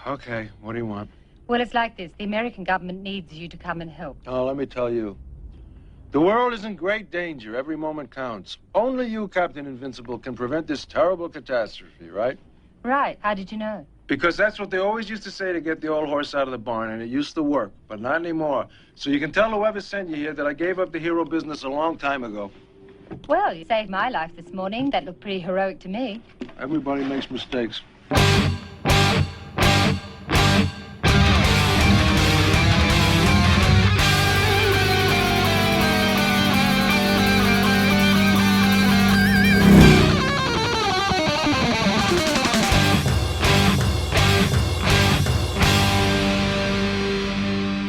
Okay, what do you want? Well, it's like this. The American government needs you to come and help. Oh, let me tell you. The world is in great danger. Every moment counts. Only you, Captain Invincible, can prevent this terrible catastrophe, right? Right. How did you know? Because that's what they always used to say to get the old horse out of the barn, and it used to work, but not anymore. So you can tell whoever sent you here that I gave up the hero business a long time ago. Well, you saved my life this morning. That looked pretty heroic to me. Everybody makes mistakes.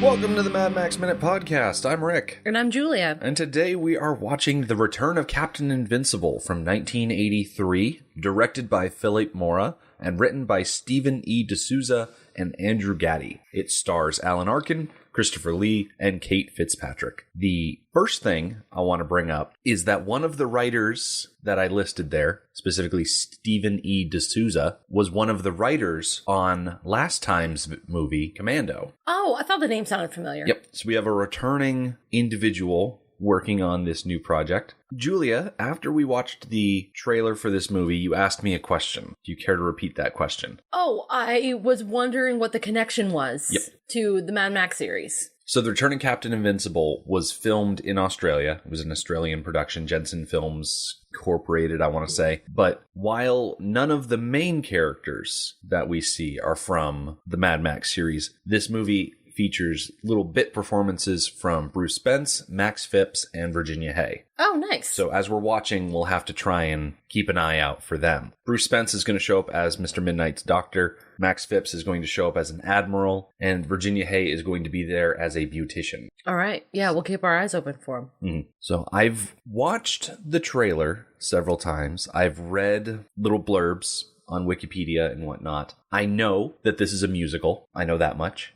Welcome to the Mad Max Minute Podcast. I'm Rick. And I'm Julia. And today we are watching The Return of Captain Invincible from 1983, directed by Philippe Mora and written by Stephen E. D'Souza and Andrew Gaddy. It stars Alan Arkin, Christopher Lee, and Kate Fitzpatrick. The first thing I want to bring up is that one of the writers that I listed there, specifically Stephen E. D'Souza, was one of the writers on last time's movie, Commando. Oh, I thought the name sounded familiar. Yep. So we have a returning individual working on this new project. Julia, after we watched the trailer for this movie, you asked me a question. Do you care to repeat that question? Oh, I was wondering what the connection was to the Mad Max series. So The Returning Captain Invincible was filmed in Australia. It was an Australian production, Jensen Films Incorporated, I want to say. But while none of the main characters that we see are from the Mad Max series, this movie features little bit performances from Bruce Spence, Max Phipps, and Virginia Hay. Oh, nice. So as we're watching, we'll have to try and keep an eye out for them. Bruce Spence is going to show up as Mr. Midnight's doctor. Max Phipps is going to show up as an admiral. And Virginia Hay is going to be there as a beautician. All right. Yeah, we'll keep our eyes open for him. Mm-hmm. So I've watched the trailer several times. I've read little blurbs on Wikipedia and whatnot. I know that this is a musical. I know that much.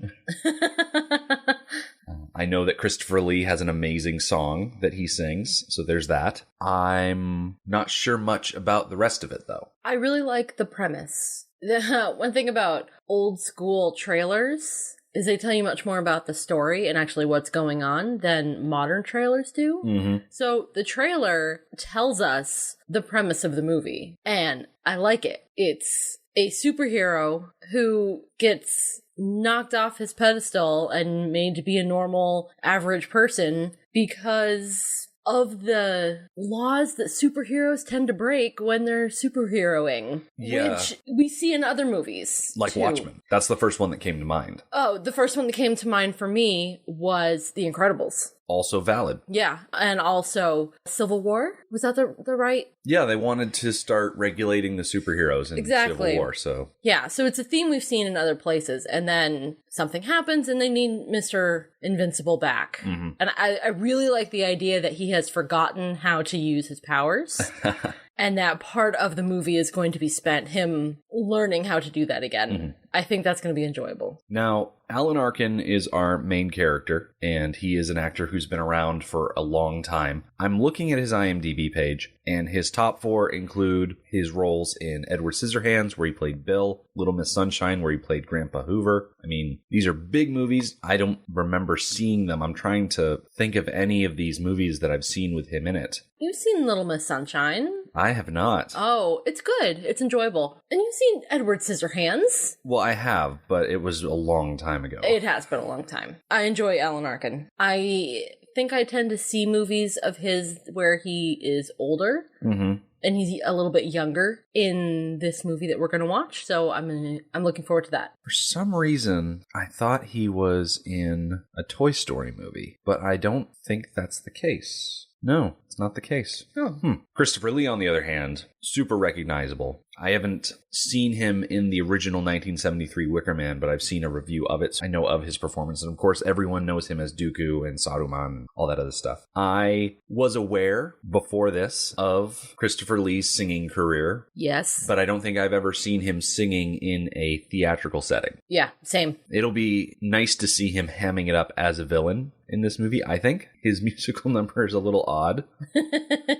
I know that Christopher Lee has an amazing song that he sings, so there's that. I'm not sure much about the rest of it, though. I really like the premise. One thing about old school trailers is they tell you much more about the story and actually what's going on than modern trailers do. Mm-hmm. So the trailer tells us the premise of the movie, and I like it. It's a superhero who gets knocked off his pedestal and made to be a normal, average person because of the laws that superheroes tend to break when they're superheroing. Yeah. Which we see in other movies. Like too. Watchmen. That's the first one that came to mind. Oh, the first one that came to mind for me was The Incredibles. Also valid. Yeah, and also Civil War. Was that the right? Yeah, they wanted to start regulating the superheroes in Civil War, so... Yeah, so it's a theme we've seen in other places, and then something happens and they need Mr. Invincible back. Mm-hmm. And I really like the idea that he has forgotten how to use his powers. And that part of the movie is going to be spent him learning how to do that again. Mm-hmm. I think that's going to be enjoyable. Now, Alan Arkin is our main character, and he is an actor who's been around for a long time. I'm looking at his IMDb page, and his top 4 include his roles in Edward Scissorhands, where he played Bill, Little Miss Sunshine, where he played Grandpa Hoover. I mean, these are big movies. I don't remember seeing them. I'm trying to think of any of these movies that I've seen with him in it. You've seen Little Miss Sunshine. I have not. Oh, it's good. It's enjoyable. And you've seen Edward Scissorhands. Well, I have, but it was a long time ago. It has been a long time. I enjoy Alan Arkin. I think I tend to see movies of his where he is older. Mm-hmm. And he's a little bit younger in this movie that we're going to watch. So I'm looking forward to that. For some reason, I thought he was in a Toy Story movie, but I don't think that's the case. No, it's not the case. Oh. Christopher Lee, on the other hand, super recognizable. I haven't seen him in the original 1973 Wicker Man, but I've seen a review of it, so I know of his performance. And of course, everyone knows him as Dooku and Saruman and all that other stuff. I was aware before this of Christopher Lee's singing career. Yes. But I don't think I've ever seen him singing in a theatrical setting. Yeah, same. It'll be nice to see him hamming it up as a villain in this movie. I think his musical number is a little odd,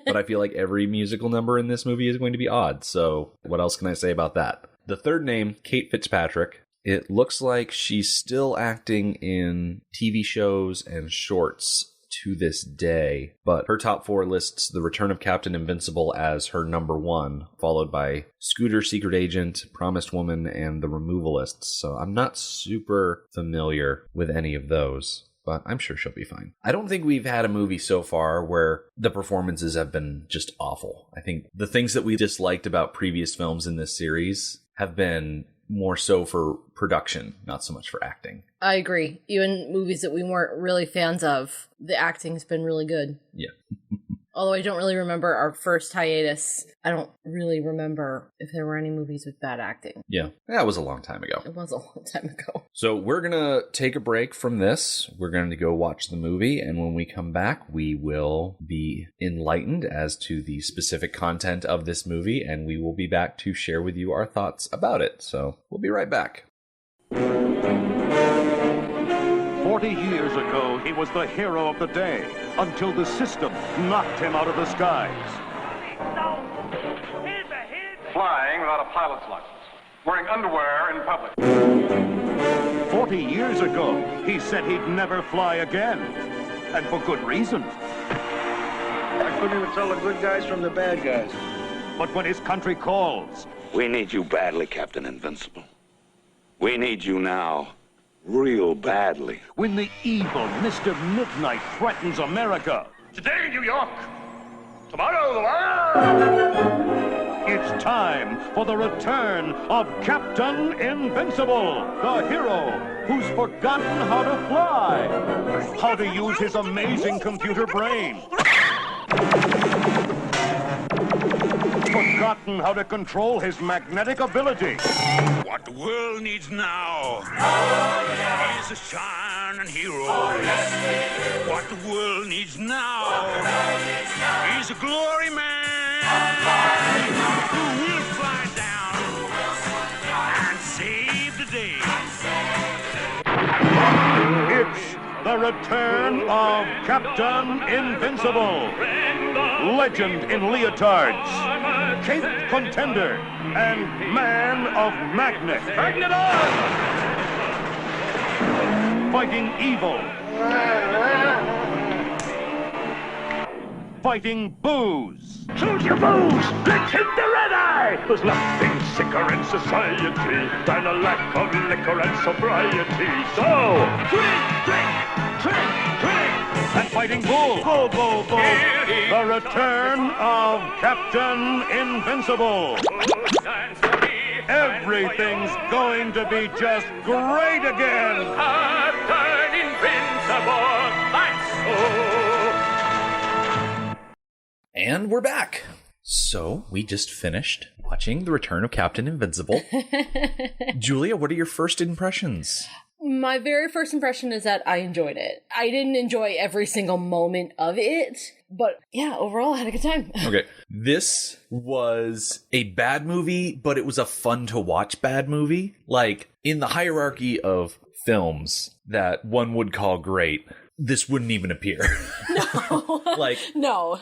but I feel like every musical number in this movie is going to be odd. So what else can I say about that? The third name, Kate Fitzpatrick, It looks like she's still acting in TV shows and shorts to this day, but her top 4 lists The Return of Captain Invincible as her number 1, followed by Scooter, Secret Agent, Promised Woman, and The Removalists. So I'm not super familiar with any of those, but I'm sure she'll be fine. I don't think we've had a movie so far where the performances have been just awful. I think the things that we disliked about previous films in this series have been more so for production, not so much for acting. I agree. Even movies that we weren't really fans of, the acting's been really good. Yeah. Although I don't really remember our first hiatus. I don't really remember if there were any movies with bad acting. Yeah, that was a long time ago. It was a long time ago. So we're going to take a break from this. We're going to go watch the movie, and when we come back, we will be enlightened as to the specific content of this movie, and we will be back to share with you our thoughts about it. So we'll be right back. 40 years ago, he was the hero of the day, until the system knocked him out of the skies. Flying without a pilot's license. Wearing underwear in public. 40 years ago, he said he'd never fly again. And for good reason. I couldn't even tell the good guys from the bad guys. But when his country calls... We need you badly, Captain Invincible. We need you now. Real badly. When the evil Mr. Midnight threatens America. Today, New York. Tomorrow, the world. It's time for the return of Captain Invincible, the hero who's forgotten how to fly, how to use his amazing computer brain, forgotten how to control his magnetic ability. What the world needs now is a shining hero. What the world needs now is a glory man who will fly down and save the day. It's the return of Captain Invincible, legend in leotards, cape contender, and man of magnet. Magnet on! Fighting evil. Fighting booze. Choose your booze! Let's hit the red eye! There's nothing sicker in society than a lack of liquor and sobriety. So, drink! And fighting bull. Bull. The return of Captain Invincible. Everything's going to be just great again. Captain Invincible, that's so. And we're back. So we just finished watching The Return of Captain Invincible. Julia, what are your first impressions? My very first impression is that I enjoyed it. I didn't enjoy every single moment of it, but yeah, overall I had a good time. Okay. This was a bad movie, but it was a fun to watch bad movie. Like, in the hierarchy of films that one would call great, this wouldn't even appear. No. No.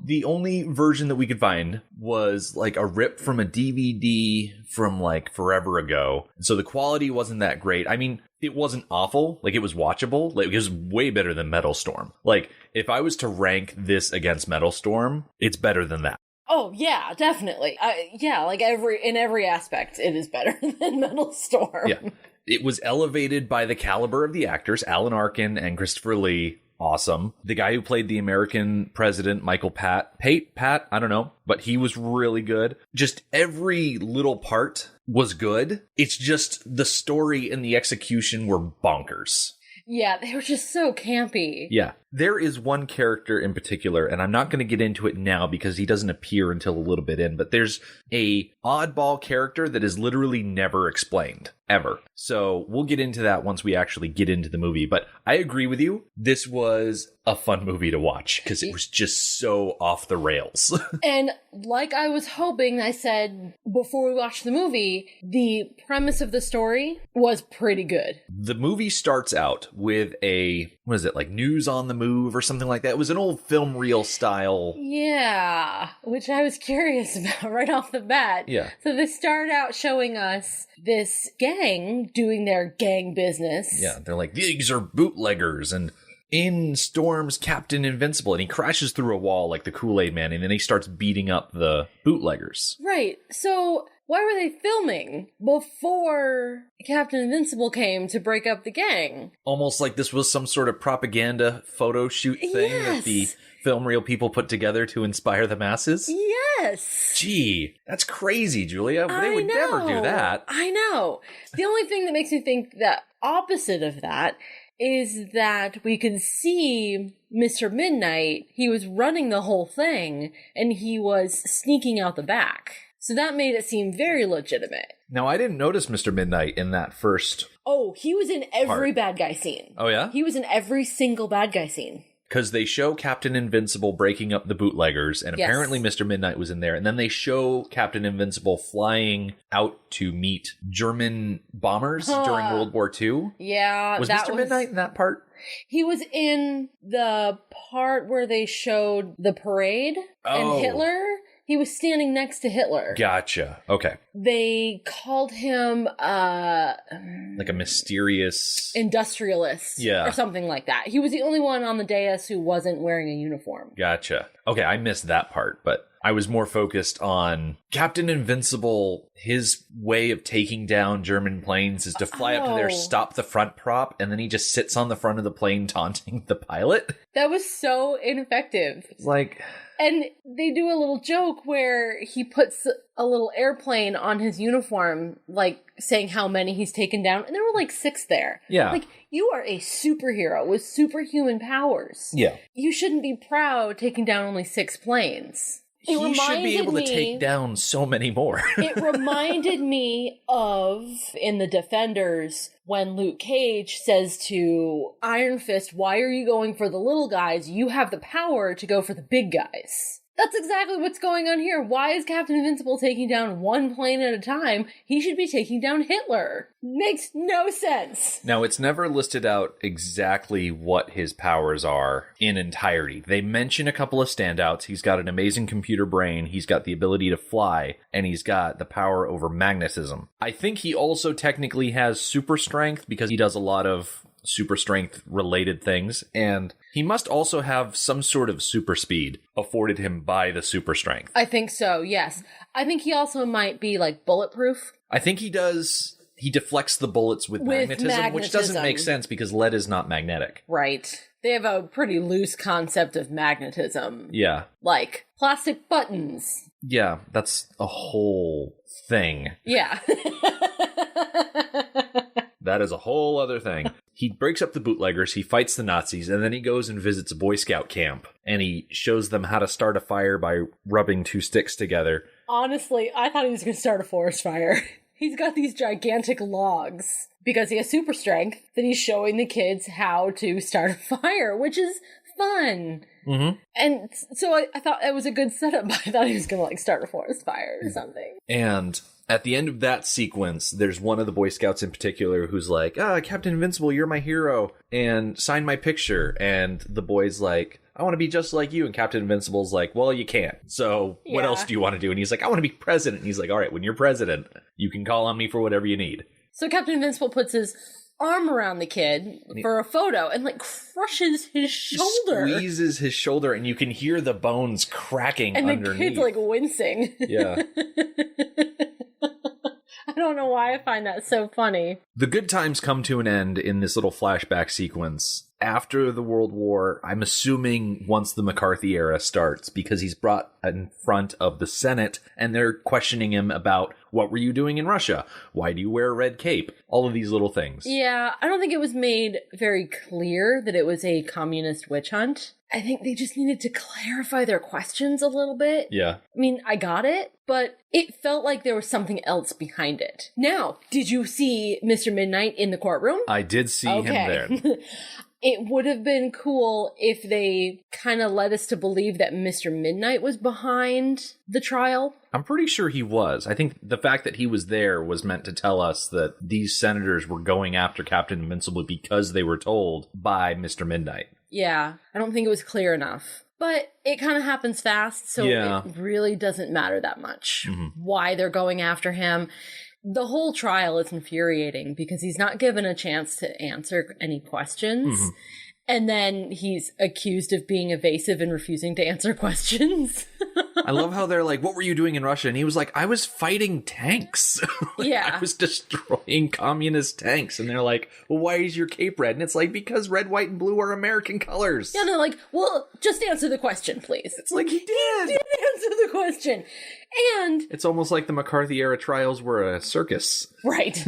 The only version that we could find was like a rip from a DVD from like forever ago. So the quality wasn't that great. I mean, it wasn't awful. Like, it was watchable. Like, it was way better than Metal Storm. Like, if I was to rank this against Metal Storm, it's better than that. Oh, yeah, definitely. Yeah, like in every aspect, it is better than Metal Storm. Yeah. It was elevated by the caliber of the actors, Alan Arkin and Christopher Lee. Awesome. The guy who played the American president, Michael Pat, I don't know, but he was really good. Just every little part was good. It's just the story and the execution were bonkers. Yeah, they were just so campy. Yeah. There is one character in particular, and I'm not going to get into it now because he doesn't appear until a little bit in, but there's a oddball character that is literally never explained, ever. So we'll get into that once we actually get into the movie. But I agree with you. This was a fun movie to watch because it was just so off the rails. And like I was hoping, I said before we watched the movie, the premise of the story was pretty good. The movie starts out with a, what is it, like news on the Move or something like that. It was an old film reel style. Yeah, which I was curious about right off the bat. Yeah. So they start out showing us this gang doing their gang business. Yeah, they're like, these are bootleggers, and in storms Captain Invincible, and he crashes through a wall like the Kool-Aid Man, and then he starts beating up the bootleggers. Right. So why were they filming before Captain Invincible came to break up the gang? Almost like this was some sort of propaganda photo shoot thing that the film reel people put together to inspire the masses? Yes. Gee, that's crazy, Julia. They would never do that. I know. The only thing that makes me think the opposite of that is that we could see Mr. Midnight. He was running the whole thing, and he was sneaking out the back. So that made it seem very legitimate. Now, I didn't notice Mr. Midnight in that first... Oh, he was in every part. bad guy scene. Oh, yeah? He was in every single bad guy scene. Because they show Captain Invincible breaking up the bootleggers, and apparently Mr. Midnight was in there. And then they show Captain Invincible flying out to meet German bombers during World War II. Yeah, was Mr. Midnight in that part? He was in the part where they showed the parade and Hitler. He was standing next to Hitler. Gotcha. Okay. They called him like a mysterious industrialist, or something like that. He was the only one on the dais who wasn't wearing a uniform. Gotcha. Okay, I missed that part, but I was more focused on Captain Invincible. His way of taking down German planes is to fly up to there, stop the front prop, and then he just sits on the front of the plane taunting the pilot. That was so ineffective. It's like... And they do a little joke where he puts a little airplane on his uniform, like saying how many he's taken down. And there were like 6 there. Yeah. Like, you are a superhero with superhuman powers. Yeah. You shouldn't be proud taking down only 6 planes. He should be able to take down so many more. It reminded me of, in The Defenders, when Luke Cage says to Iron Fist, why are you going for the little guys? You have the power to go for the big guys. That's exactly what's going on here. Why is Captain Invincible taking down one plane at a time? He should be taking down Hitler. Makes no sense. Now, it's never listed out exactly what his powers are in entirety. They mention a couple of standouts. He's got an amazing computer brain. He's got the ability to fly, and he's got the power over magnetism. I think he also technically has super strength because he does a lot of super strength related things, and he must also have some sort of super speed afforded him by the super strength. I think so, yes. I think he also might be like bulletproof. I think he does. He deflects the bullets with magnetism, which doesn't make sense because lead is not magnetic. Right. They have a pretty loose concept of magnetism. Yeah. Like plastic buttons. Yeah, that's a whole thing. Yeah. That is a whole other thing. He breaks up the bootleggers, he fights the Nazis, and then he goes and visits a Boy Scout camp. And he shows them how to start a fire by rubbing 2 sticks together. Honestly, I thought he was going to start a forest fire. He's got these gigantic logs. Because he has super strength, then he's showing the kids how to start a fire, which is fun. Mm-hmm. And so I thought that was a good setup. I thought he was going to start a forest fire or something. And at the end of that sequence, there's one of the Boy Scouts in particular who's like, Captain Invincible, you're my hero, and sign my picture. And the boy's like, I want to be just like you. And Captain Invincible's like, well, you can't. So what else do you want to do? And he's like, I want to be president. And he's like, all right, when you're president, you can call on me for whatever you need. So Captain Invincible puts his arm around the kid for a photo and like crushes his shoulder. Squeezes his shoulder and you can hear the bones cracking and underneath. And the kid's like wincing. Yeah. I don't know why I find that so funny. The good times come to an end in this little flashback sequence. After the World War, I'm assuming once the McCarthy era starts, because he's brought in front of the Senate and they're questioning him about what were you doing in Russia? Why do you wear a red cape? All of these little things. Yeah, I don't think it was made very clear that it was a communist witch hunt. I think they just needed to clarify their questions a little bit. Yeah. I mean, I got it, but it felt like there was something else behind it. Now, did you see Mr. Midnight in the courtroom? I did see him there. It would have been cool if they kind of led us to believe that Mr. Midnight was behind the trial. I'm pretty sure he was. I think the fact that he was there was meant to tell us that these senators were going after Captain Invincible because they were told by Mr. Midnight. Yeah, I don't think it was clear enough. But it kind of happens fast, so it really doesn't matter that much why they're going after him. The whole trial is infuriating because he's not given a chance to answer any questions. And then he's accused of being evasive and refusing to answer questions. I love how they're like, what were you doing in Russia? And he was like, I was fighting tanks. I was destroying communist tanks. And they're like, well, why is your cape red? And it's like, because red, white, and blue are American colors. Yeah, and they're like, well, just answer the question, please. It's like, he did. He did answer the question. And it's almost like the McCarthy era trials were a circus. Right.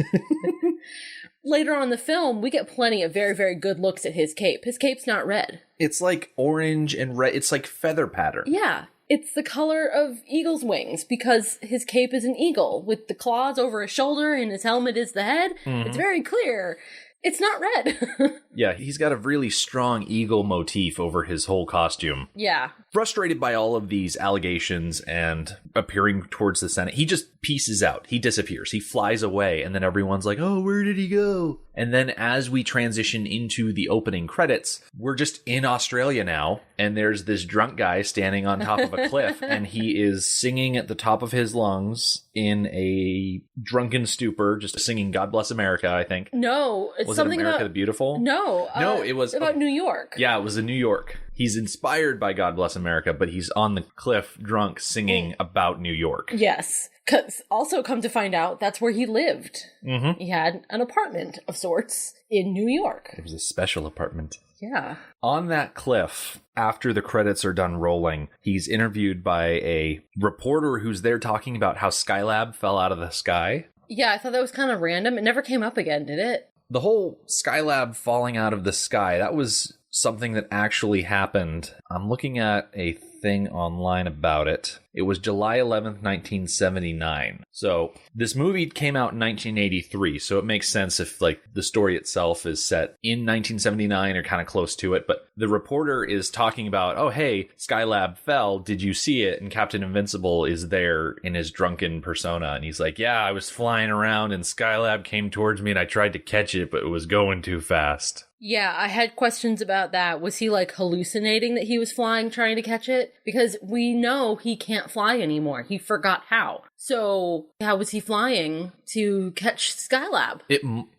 Later on in the film, we get plenty of very, very good looks at his cape. His cape's not red. It's like orange and red. It's like feather pattern. Yeah. It's the color of eagle's wings because his cape is an eagle with the claws over his shoulder and his helmet is the head. It's very clear. It's not red. Yeah, he's got a really strong eagle motif over his whole costume. Yeah. Frustrated by all of these allegations and appearing towards the Senate, he just pieces out. He disappears. He flies away, and then everyone's like, oh, where did he go? And then as we transition into the opening credits, we're just in Australia now, and there's this drunk guy standing on top of a cliff, and he is singing at the top of his lungs in a drunken stupor, just singing God Bless America, I think. No, it's was something it America about... the Beautiful? No. No, it was... about New York. Yeah, it was in New York. He's inspired by God Bless America, but he's on the cliff drunk singing about New York. Yes. Because also come to find out, that's where he lived. He had an apartment of sorts in New York. It was a special apartment. Yeah. On that cliff, after the credits are done rolling, he's interviewed by a reporter who's there talking about how Skylab fell out of the sky. Yeah, I thought that was kind of random. It never came up again, did it? The whole Skylab falling out of the sky, that was something that actually happened. I'm looking at a thing online about it. It was July 11th, 1979. So this movie came out in 1983, so it makes sense if like the story itself is set in 1979 or kind of close to it. But the reporter is talking about, oh, hey, Skylab fell. Did you see it? And Captain Invincible is there in his drunken persona. And he's like, yeah, I was flying around and Skylab came towards me and I tried to catch it, but it was going too fast. Yeah, I had questions about that. Was he like hallucinating that he was flying trying to catch it? Because we know he can't fly anymore. He forgot how. So how was he flying to catch Skylab?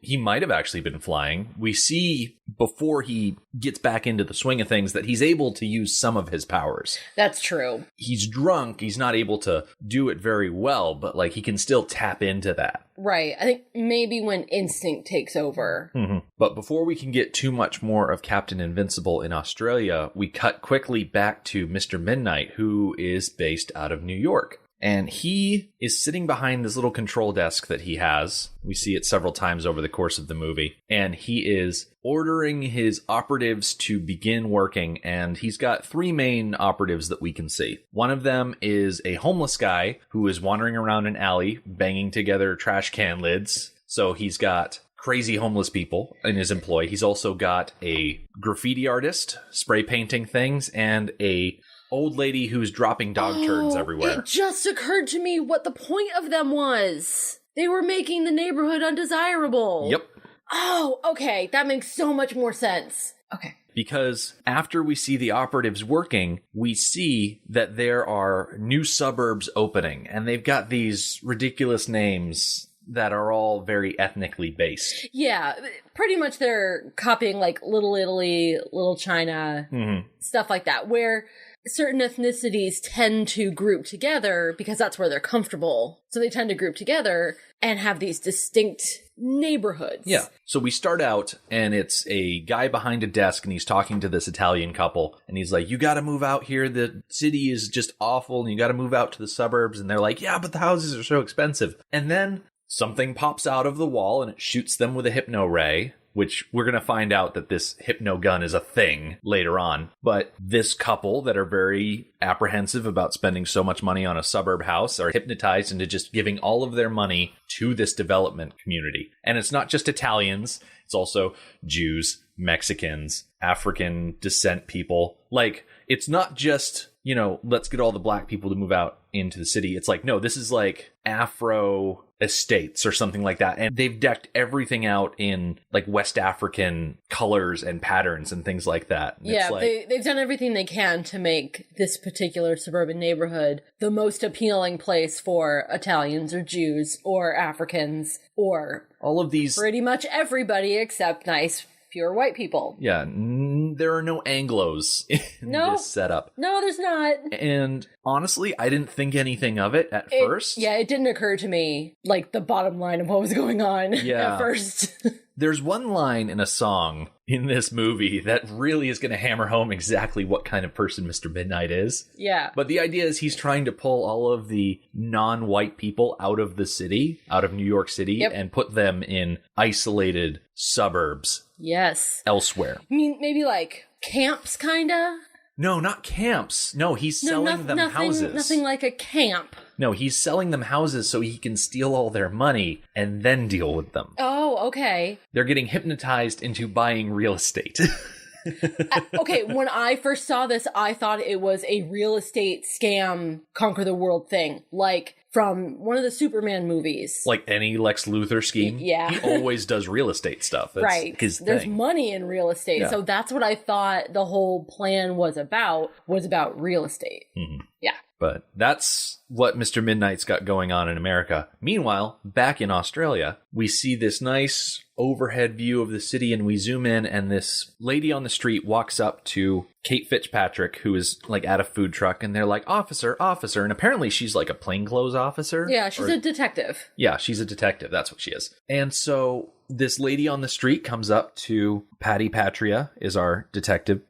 He might have actually been flying. We see before he gets back into the swing of things that he's able to use some of his powers. That's true. He's drunk. He's not able to do it very well, but like he can still tap into that. Right. I think maybe when instinct takes over. But before we can get too much more of Captain Invincible in Australia, we cut quickly back to Mr. Midnight, who is based out of New York. And he is sitting behind this little control desk that he has. We see it several times over the course of the movie. And he is ordering his operatives to begin working. And he's got three main operatives that we can see. One of them is a homeless guy who is wandering around an alley, banging together trash can lids. So he's got crazy homeless people in his employ. He's also got a graffiti artist spray painting things and a old lady who's dropping dog turds everywhere. It just occurred to me what the point of them was. They were making the neighborhood undesirable. Yep. Oh, okay. That makes so much more sense. Okay. Because after we see the operatives working, we see that there are new suburbs opening, and they've got these ridiculous names that are all very ethnically based. Yeah, pretty much they're copying like Little Italy, Little China, stuff like that, where certain ethnicities tend to group together because that's where they're comfortable. So they tend to group together and have these distinct neighborhoods. Yeah. So we start out and it's a guy behind a desk and he's talking to this Italian couple and he's like, you got to move out here. The city is just awful and you got to move out to the suburbs. And they're like, yeah, but the houses are so expensive. And then something pops out of the wall and it shoots them with a hypno ray, which we're going to find out that this hypno gun is a thing later on. But this couple that are very apprehensive about spending so much money on a suburb house are hypnotized into just giving all of their money to this development community. And it's not just Italians. It's also Jews, Mexicans, African descent people. Like, it's not just, you know, let's get all the black people to move out into the city. It's like, no, this is like Afro estates or something like that. And they've decked everything out in like West African colors and patterns and things like that. And yeah, it's like, they've done everything they can to make this particular suburban neighborhood the most appealing place for Italians or Jews or Africans or all of these, pretty much everybody except nice, pure white people. yeah, there are no Anglos in this setup. No, there's not. And honestly, I didn't think anything of it at first. Yeah, it didn't occur to me, like, the bottom line of what was going on at first. There's one line in a song in this movie that really is going to hammer home exactly what kind of person Mr. Midnight is. Yeah. But the idea is he's trying to pull all of the non-white people out of the city, out of New York City, and put them in isolated suburbs. Yes. Elsewhere. I mean, maybe like camps, kinda? No, not camps. No, he's selling them houses. Nothing like a camp. No, he's selling them houses so he can steal all their money and then deal with them. Oh, okay. They're getting hypnotized into buying real estate. Okay, when I first saw this, I thought it was a real estate scam, conquer the world thing. Like from one of the Superman movies. Like any Lex Luthor scheme. Yeah. He always does real estate stuff. That's right. his thing. There's money in real estate. Yeah. So that's what I thought the whole plan was about real estate. Mm-hmm. Yeah. But that's what Mr. Midnight's got going on in America. Meanwhile, back in Australia, we see this nice overhead view of the city, and we zoom in, and this lady on the street walks up to Kate Fitzpatrick, who is like at a food truck, and they're like, officer, officer. And apparently she's like a plainclothes officer. Yeah, she's a detective. Yeah, she's a detective. That's what she is. And so this lady on the street comes up to Patty Patria, is our detective,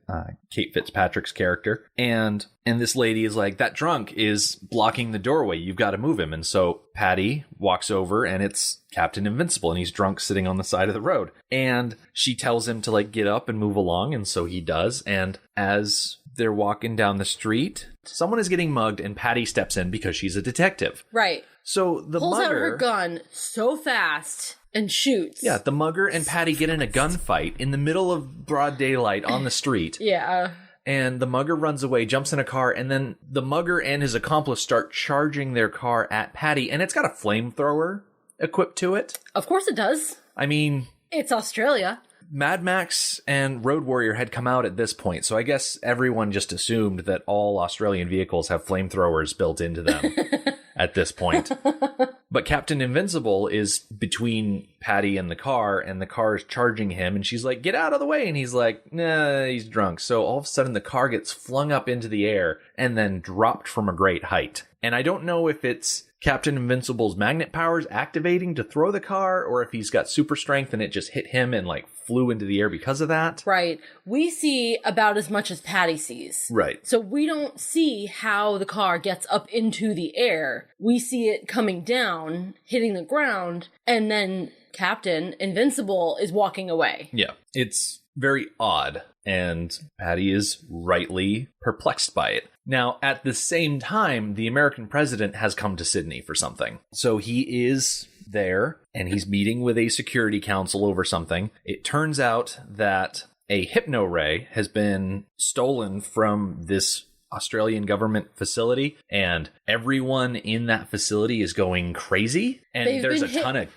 Kate Fitzpatrick's character. And this lady is like, that drunk is blocking the doorway. You've got to move him. And so Patty walks over, and it's Captain Invincible, and he's drunk sitting on the side of the road. And she tells him to like get up and move along. And so he does. And as they're walking down the street, someone is getting mugged, and Patty steps in because she's a detective. Right. So the pulls mugger out her gun so fast and shoots. Yeah, the mugger and Patty get in a gunfight in the middle of broad daylight on the street. Yeah. And the mugger runs away, jumps in a car, and then the mugger and his accomplice start charging their car at Patty, and it's got a flamethrower equipped to it. Of course it does. I mean, it's Australia. Mad Max and Road Warrior had come out at this point, so I guess everyone just assumed that all Australian vehicles have flamethrowers built into them at this point. But Captain Invincible is between Patty and the car is charging him, and she's like, get out of the way, and he's like, nah, he's drunk. So all of a sudden the car gets flung up into the air and then dropped from a great height. And I don't know if it's Captain Invincible's magnet powers activating to throw the car, or if he's got super strength and it just hit him and like flew into the air because of that. Right. We see about as much as Patty sees. Right. So we don't see how the car gets up into the air. We see it coming down, hitting the ground, and then Captain Invincible is walking away. Yeah. It's very odd, and Patty is rightly perplexed by it. Now, at the same time, the American president has come to Sydney for something. So he is there, and he's meeting with a security council over something. It turns out that a hypno ray has been stolen from this Australian government facility, and everyone in that facility is going crazy. And there's a ton of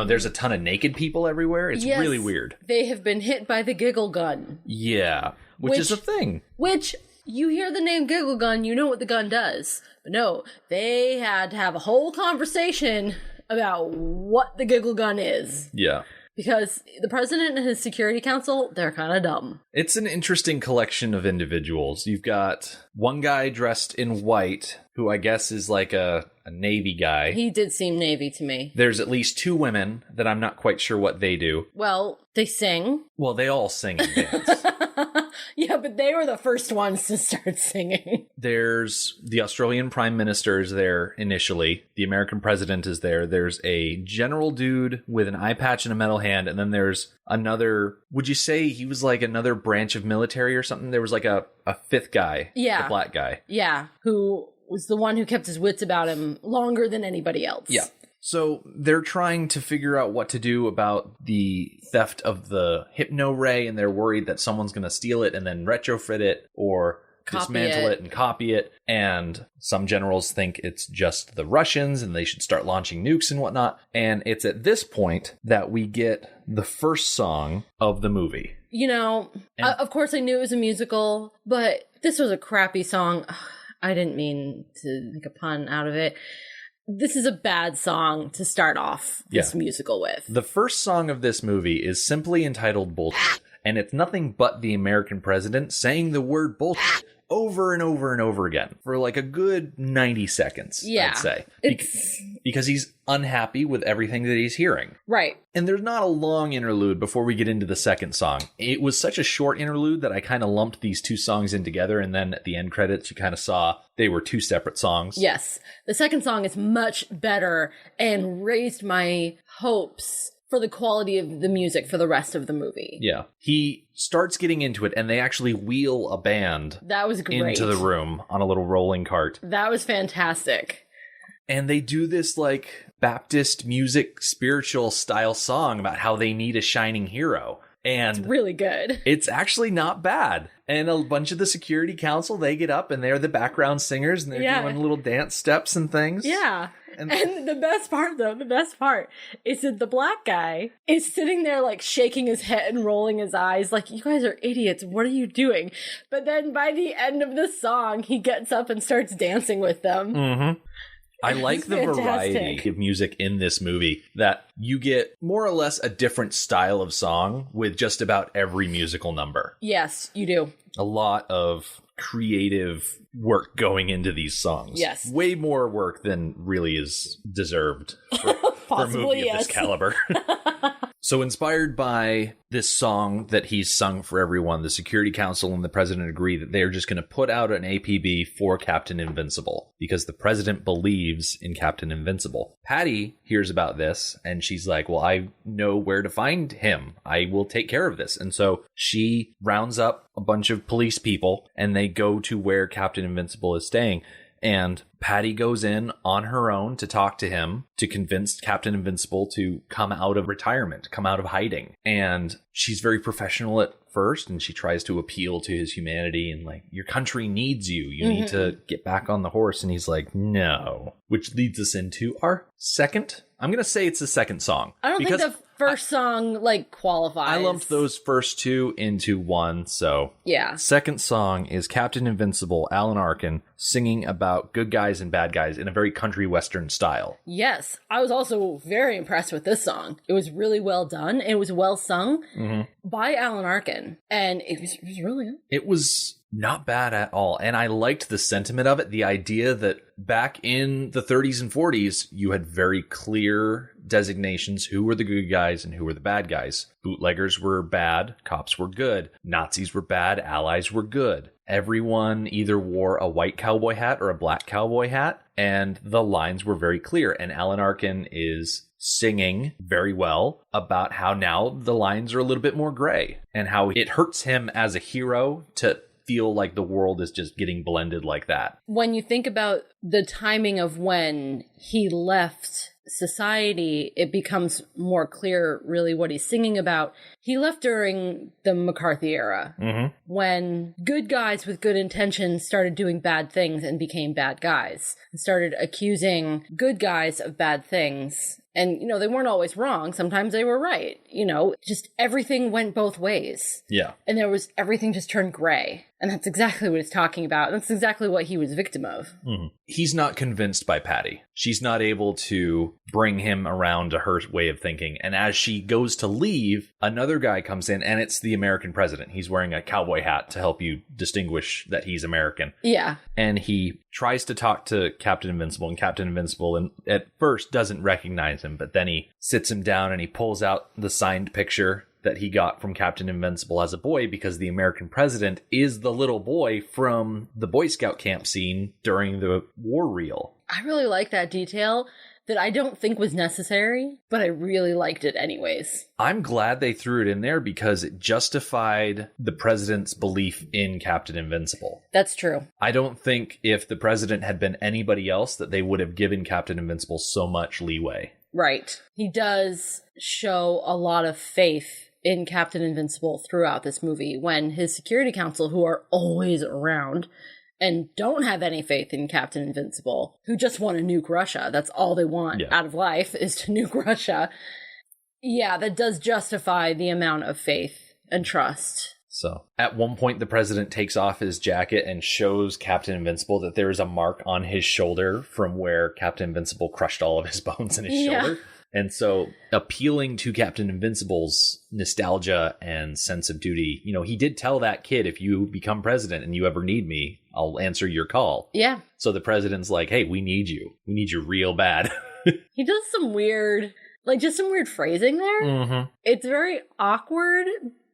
there's a ton of naked people everywhere. It's really weird. They have been hit by the giggle gun. Yeah, which is a thing. Which, you hear the name giggle gun, you know what the gun does. But no, they had to have a whole conversation about what the giggle gun is. Yeah. Because the president and his security council, they're kind of dumb. It's an interesting collection of individuals. You've got one guy dressed in white, who I guess is like a Navy guy. He did seem Navy to me. There's at least two women that I'm not quite sure what they do. Well, they sing. Well, they all sing and dance. Yeah, but they were the first ones to start singing. There's the Australian Prime Minister is there initially. The American president is there. There's a general dude with an eye patch and a metal hand. And then there's another, would you say he was like another branch of military or something? There was like a fifth guy. Yeah. The black guy. Yeah, who was the one who kept his wits about him longer than anybody else. Yeah. So they're trying to figure out what to do about the theft of the hypno ray, and they're worried that someone's going to steal it and then retrofit it or dismantle it and copy it. And some generals think it's just the Russians and they should start launching nukes and whatnot. And it's at this point that we get the first song of the movie. You know, of course I knew it was a musical, but this was a crappy song. I didn't mean to make a pun out of it. This is a bad song to start off this musical with. The first song of this movie is simply entitled Bullshit, and it's nothing but the American president saying the word bullshit over and over and over again for like a good 90 seconds, I'd say. Because he's unhappy with everything that he's hearing. Right. And there's not a long interlude before we get into the second song. It was such a short interlude that I kind of lumped these two songs in together, and then at the end credits, you kind of saw they were two separate songs. Yes. The second song is much better and raised my hopes for the quality of the music for the rest of the movie. Yeah. He starts getting into it, and they actually wheel a band that was great. Into the room on a little rolling cart. That was fantastic. And they do this like Baptist music spiritual style song about how they need a shining hero. And it's really good. It's actually not bad. And a bunch of the security council, they get up and they're the background singers and they're doing little dance steps and things. Yeah. And the best part is that the black guy is sitting there like shaking his head and rolling his eyes like, you guys are idiots. What are you doing? But then by the end of the song, he gets up and starts dancing with them. Mm-hmm. I like the variety of music in this movie, that you get more or less a different style of song with just about every musical number. Yes, you do. A lot of creative work going into these songs. Yes. Way more work than really is deserved for a movie of this caliber. So inspired by this song that he's sung for everyone, the Security Council and the president agree that they're just going to put out an APB for Captain Invincible because the president believes in Captain Invincible. Patty hears about this and she's like, well, I know where to find him. I will take care of this. And so she rounds up a bunch of police people and they go to where Captain Invincible is staying. And Patty goes in on her own to talk to him, to convince Captain Invincible to come out of retirement, come out of hiding. And she's very professional at first, and she tries to appeal to his humanity and like, your country needs you. You need to get back on the horse. And he's like, no. Which leads us into our second. I'm going to say it's the second song. I don't think the first song like qualifies. I lumped those first two into one. So yeah. Second song is Captain Invincible, Alan Arkin, singing about good guys and bad guys in a very country western style. Yes. I was also very impressed with this song. It was really well done. It was well sung by Alan Arkin. And it was really good. It was not bad at all. And I liked the sentiment of it. The idea that back in the 30s and 40s, you had very clear designations who were the good guys and who were the bad guys. Bootleggers were bad, cops were good, Nazis were bad, allies were good. Everyone either wore a white cowboy hat or a black cowboy hat, and the lines were very clear. And Alan Arkin is singing very well about how now the lines are a little bit more gray and how it hurts him as a hero to feel like the world is just getting blended like that. When you think about the timing of when he left society, it becomes more clear really what he's singing about. He left during the McCarthy era, when good guys with good intentions started doing bad things and became bad guys, and started accusing good guys of bad things. And, you know, they weren't always wrong. Sometimes they were right. You know, just everything went both ways. Yeah. And everything just turned gray. And that's exactly what he's talking about. That's exactly what he was victim of. He's not convinced by Patty. She's not able to bring him around to her way of thinking. And as she goes to leave, another guy comes in, and it's the American president. He's wearing a cowboy hat to help you distinguish that he's American. Yeah. And he tries to talk to Captain Invincible, and Captain Invincible at first doesn't recognize him, but then he sits him down and he pulls out the signed picture that he got from Captain Invincible as a boy, because the American president is the little boy from the Boy Scout camp scene during the war reel. I really like that detail that I don't think was necessary, but I really liked it anyways. I'm glad they threw it in there because it justified the president's belief in Captain Invincible. That's true. I don't think if the president had been anybody else that they would have given Captain Invincible so much leeway. Right. He does show a lot of faith in Captain Invincible throughout this movie when his security council, who are always around and don't have any faith in Captain Invincible, who just want to nuke Russia. That's all they want out of life is to nuke Russia. Yeah, that does justify the amount of faith and trust. So, at one point, the president takes off his jacket and shows Captain Invincible that there is a mark on his shoulder from where Captain Invincible crushed all of his bones in his shoulder. And so, appealing to Captain Invincible's nostalgia and sense of duty, you know, he did tell that kid, if you become president and you ever need me, I'll answer your call. Yeah. So the president's like, hey, we need you. We need you real bad. He does some weird, just some weird phrasing there. Mm-hmm. It's very awkward,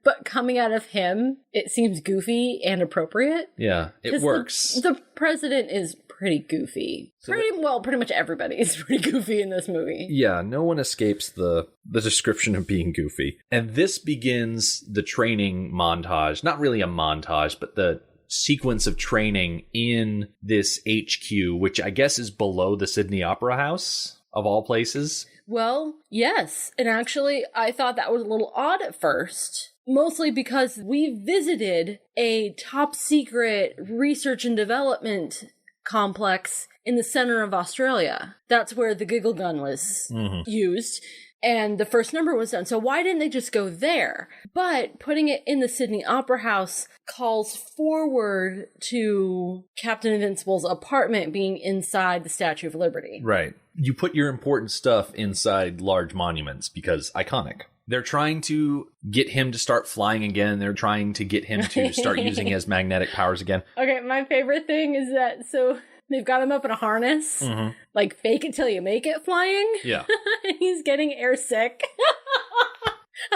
but coming out of him, it seems goofy and appropriate. Yeah, it works. The president is pretty goofy. So pretty much everybody is pretty goofy in this movie. Yeah, no one escapes the description of being goofy. And this begins the training montage. Not really a montage, but the sequence of training in this HQ, which I guess is below the Sydney Opera House, of all places. Well, yes. And actually, I thought that was a little odd at first. Mostly because we visited a top secret research and development complex in the center of Australia. That's where the giggle gun was used. And the first number was done. So why didn't they just go there? But putting it in the Sydney Opera House calls forward to Captain Invincible's apartment being inside the Statue of Liberty. Right. You put your important stuff inside large monuments because iconic. They're trying to get him to start flying again. They're trying to get him to start using his magnetic powers again. Okay, my favorite thing is that, so they've got him up in a harness, like fake it till you make it flying. Yeah. He's getting air sick.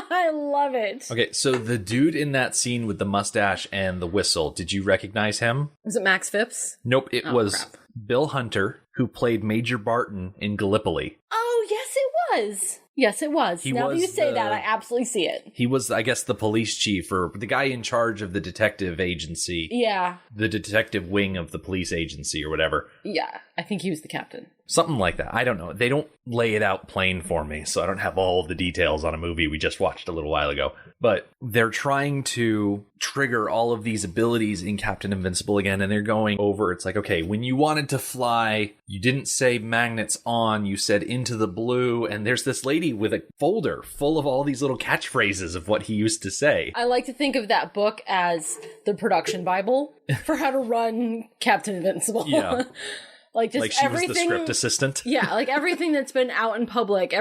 I love it. Okay, so the dude in that scene with the mustache and the whistle, did you recognize him? Was it Max Phipps? Nope, it was Bill Hunter, who played Major Barton in Gallipoli. Oh, yes, it was. Yes, it was. Now that you say that, I absolutely see it. He was, I guess, the police chief or the guy in charge of the detective agency. Yeah. The detective wing of the police agency or whatever. Yeah, I think he was the captain. Something like that. I don't know. They don't lay it out plain for me, so I don't have all of the details on a movie we just watched a little while ago. But they're trying to trigger all of these abilities in Captain Invincible again, and they're going over. It's like, okay, when you wanted to fly, you didn't say magnets on, you said into the blue, and there's this lady with a folder full of all these little catchphrases of what he used to say. I like to think of that book as the production Bible for how to run Captain Invincible. Yeah. Like she was the script assistant. Yeah, like everything that's been out in public,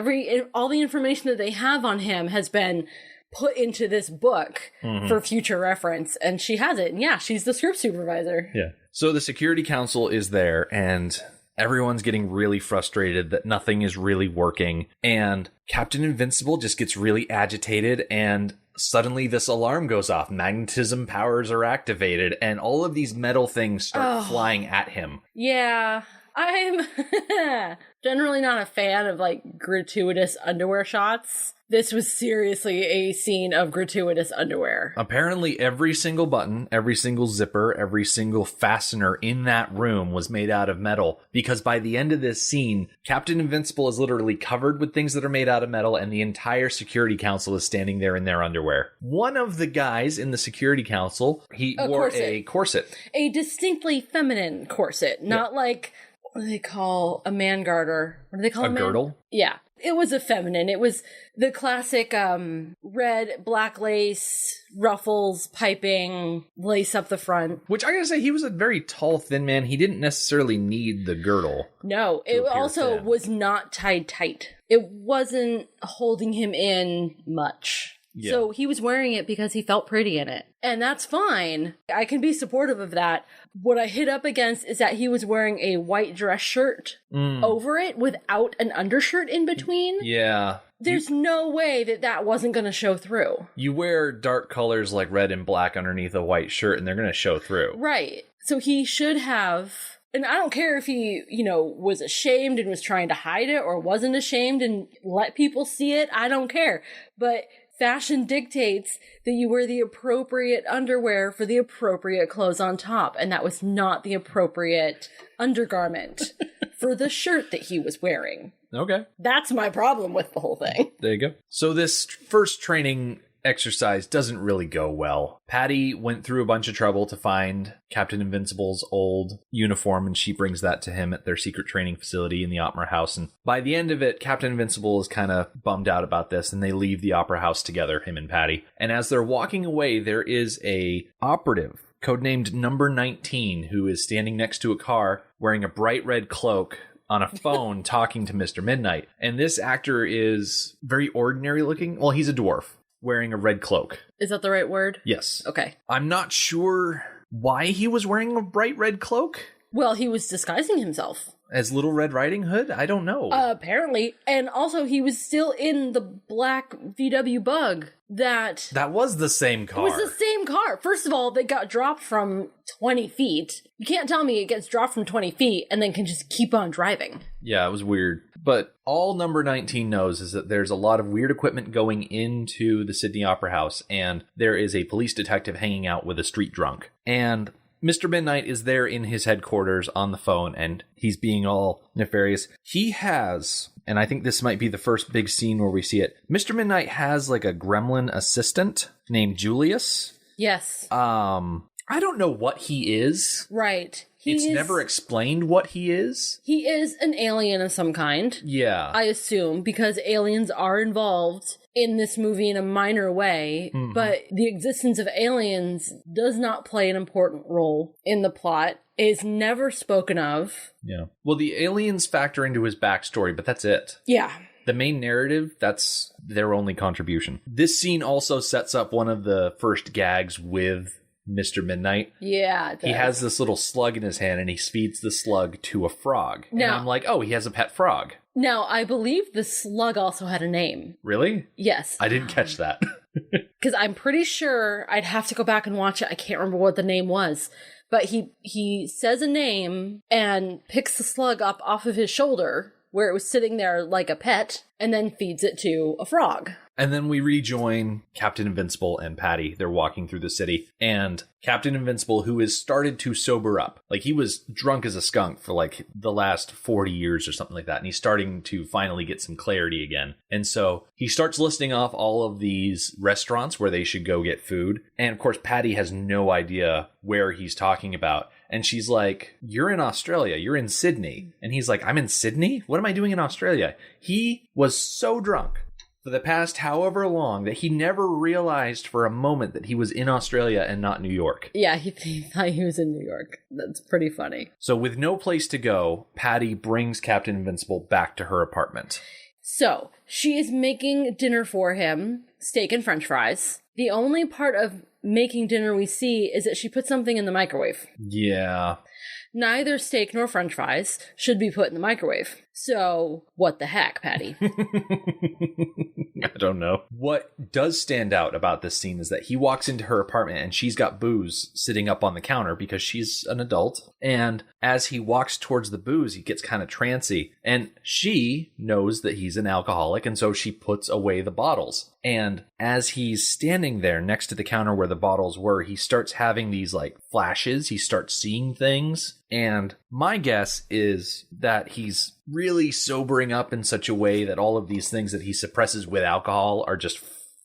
all the information that they have on him has been put into this book for future reference, and she has it. And yeah, she's the script supervisor. Yeah. So the Security Council is there, and everyone's getting really frustrated that nothing is really working, and Captain Invincible just gets really agitated, and suddenly this alarm goes off. Magnetism powers are activated, and all of these metal things start flying at him. Yeah, I'm generally not a fan of gratuitous underwear shots. This was seriously a scene of gratuitous underwear. Apparently every single button, every single zipper, every single fastener in that room was made out of metal, because by the end of this scene, Captain Invincible is literally covered with things that are made out of metal, and the entire Security Council is standing there in their underwear. One of the guys in the Security Council, he wore a corset. A distinctly feminine corset, not like, what do they call a man garter? What do they call a girdle? Yeah. It was a feminine. It was the classic red, black lace, ruffles, piping, lace up the front. Which I gotta say, he was a very tall, thin man. He didn't necessarily need the girdle. No, it also was not tied tight. It wasn't holding him in much. Yeah. So he was wearing it because he felt pretty in it. And that's fine. I can be supportive of that. What I hit up against is that he was wearing a white dress shirt over it without an undershirt in between. Yeah. There's no way that wasn't going to show through. You wear dark colors like red and black underneath a white shirt, and they're going to show through. Right. So he should have... And I don't care if he, was ashamed and was trying to hide it or wasn't ashamed and let people see it. I don't care. But... fashion dictates that you wear the appropriate underwear for the appropriate clothes on top, and that was not the appropriate undergarment for the shirt that he was wearing. Okay. That's my problem with the whole thing. There you go. So this first training exercise doesn't really go well. Patty went through a bunch of trouble to find Captain Invincible's old uniform, and she brings that to him at their secret training facility in the Opera House. And by the end of it, Captain Invincible is kind of bummed out about this, and they leave the Opera House together, him and Patty. And as they're walking away, there is a operative, codenamed Number 19, who is standing next to a car wearing a bright red cloak on a phone talking to Mr. Midnight. And this actor is very ordinary looking. Well, he's a dwarf wearing a red cloak. Is that the right word? Yes. Okay. I'm not sure why he was wearing a bright red cloak. Well, he was disguising himself. As Little Red Riding Hood? I don't know. Apparently. And also, he was still in the black VW Bug that was the same car. It was the same car. First of all, they got dropped from 20 feet. You can't tell me it gets dropped from 20 feet and then can just keep on driving. Yeah, it was weird. But all Number 19 knows is that there's a lot of weird equipment going into the Sydney Opera House, and there is a police detective hanging out with a street drunk. And Mr. Midnight is there in his headquarters on the phone, and he's being all nefarious. He has, and I think this might be the first big scene where we see it, Mr. Midnight has like a gremlin assistant named Julius. Yes. I don't know what he is. Right. It's never explained what he is. He is an alien of some kind. Yeah. I assume, because aliens are involved in this movie in a minor way, but the existence of aliens does not play an important role in the plot. It is never spoken of. Yeah. Well, the aliens factor into his backstory, but that's it. Yeah. The main narrative, that's their only contribution. This scene also sets up one of the first gags with Mr. Midnight. Yeah. He has this little slug in his hand, and he feeds the slug to a frog. Now, and I'm like, oh, he has a pet frog. Now, I believe the slug also had a name. Really? Yes. I didn't catch that. Because I'm pretty sure I'd have to go back and watch it. I can't remember what the name was. But he says a name and picks the slug up off of his shoulder, where it was sitting there like a pet, and then feeds it to a frog. And then we rejoin Captain Invincible and Patty. They're walking through the city. And Captain Invincible, who has started to sober up. Like, he was drunk as a skunk for like the last 40 years or something like that. And he's starting to finally get some clarity again. And so he starts listing off all of these restaurants where they should go get food. And of course, Patty has no idea where he's talking about. And she's like, you're in Australia. You're in Sydney. And he's like, I'm in Sydney? What am I doing in Australia? He was so drunk for the past however long that he never realized for a moment that he was in Australia and not New York. Yeah, he thought he was in New York. That's pretty funny. So with no place to go, Patty brings Captain Invincible back to her apartment. So she is making dinner for him, steak and french fries. The only part of making dinner we see is that she put something in the microwave. Yeah. Neither steak nor french fries should be put in the microwave. So, what the heck, Patty? I don't know. What does stand out about this scene is that he walks into her apartment and she's got booze sitting up on the counter because she's an adult. And as he walks towards the booze, he gets kind of trancy. And she knows that he's an alcoholic, and so she puts away the bottles. And as he's standing there next to the counter where the bottles were, he starts having these like flashes. He starts seeing things. And my guess is that he's really sobering up in such a way that all of these things that he suppresses with alcohol are just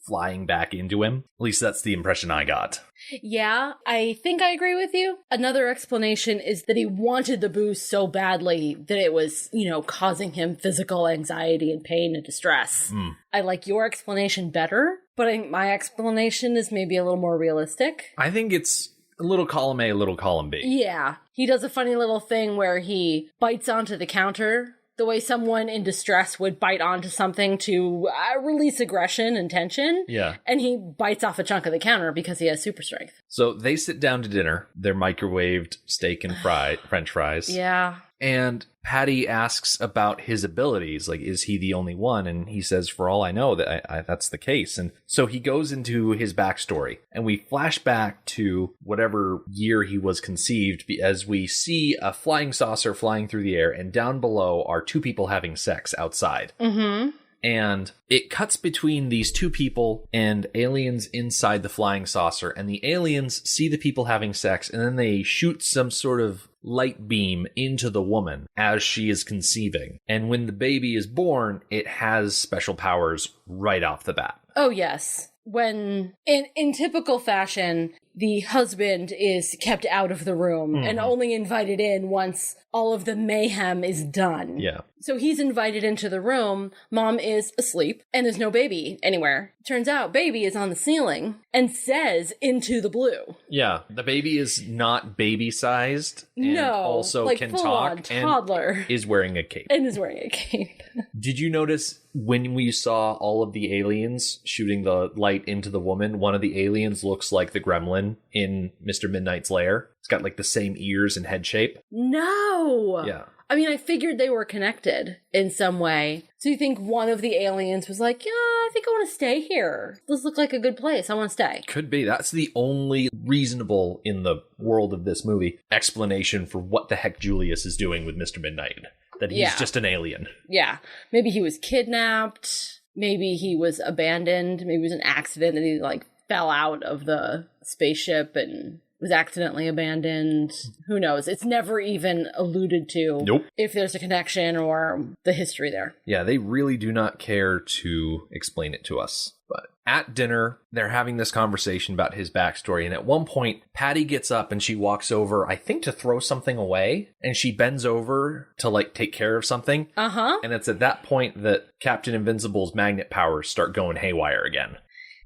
flying back into him. At least that's the impression I got. Yeah, I think I agree with you. Another explanation is that he wanted the booze so badly that it was, causing him physical anxiety and pain and distress. I like your explanation better, but I think my explanation is maybe a little more realistic. I think it's a little column A, a little column B. Yeah. He does a funny little thing where he bites onto the counter the way someone in distress would bite onto something to release aggression and tension. Yeah. And he bites off a chunk of the counter because he has super strength. So they sit down to dinner. They're microwaved steak and french fries. Yeah. And Patty asks about his abilities. Like, is he the only one? And he says, for all I know, that that's the case. And so he goes into his backstory. And we flash back to whatever year he was conceived as we see a flying saucer flying through the air. And down below are two people having sex outside. Mm-hmm. And it cuts between these two people and aliens inside the flying saucer. And the aliens see the people having sex, and then they shoot some sort of light beam into the woman as she is conceiving. And when the baby is born, it has special powers right off the bat. Oh, yes. when, in typical fashion, the husband is kept out of the room and only invited in once all of the mayhem is done. Yeah. So he's invited into the room, mom is asleep, and there's no baby anywhere. Turns out baby is on the ceiling and says into the blue. Yeah, the baby is not baby-sized and No, also like can full-on talk toddler. and is wearing a cape. And is wearing a cape. Did you notice when we saw all of the aliens shooting the light into the woman, one of the aliens looks like the gremlin in Mr. Midnight's lair? It's got like the same ears and head shape. No! Yeah. I mean, I figured they were connected in some way. So you think one of the aliens was like, yeah, I think I want to stay here. This looks like a good place. I want to stay. Could be. That's the only reasonable, in the world of this movie, explanation for what the heck Julius is doing with Mr. Midnight. That he's just an alien. Yeah. Maybe he was kidnapped. Maybe he was abandoned. Maybe it was an accident that he, like, fell out of the spaceship and was accidentally abandoned. Who knows? It's never even alluded to. Nope. If there's a connection or the history there. Yeah, they really do not care to explain it to us. But at dinner, they're having this conversation about his backstory. And at one point, Patty gets up and she walks over, I think, to throw something away. And she bends over to, like, take care of something. Uh-huh. And it's at that point that Captain Invincible's magnet powers start going haywire again.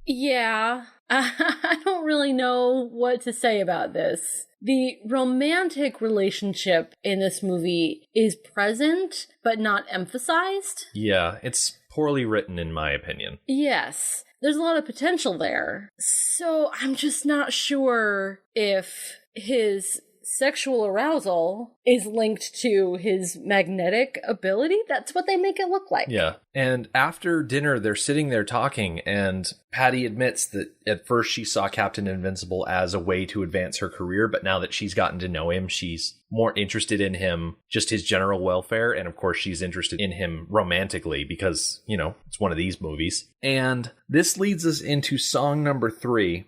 Yeah. I don't really know what to say about this. The romantic relationship in this movie is present, but not emphasized. Yeah, it's poorly written, in my opinion. Yes. There's a lot of potential there. So I'm just not sure if his sexual arousal is linked to his magnetic ability. That's what they make it look like. Yeah. And after dinner, they're sitting there talking, and Patty admits that at first she saw Captain Invincible as a way to advance her career, but now that she's gotten to know him, she's more interested in him, just his general welfare, and of course she's interested in him romantically because, you know, it's one of these movies. And this leads us into song number 3,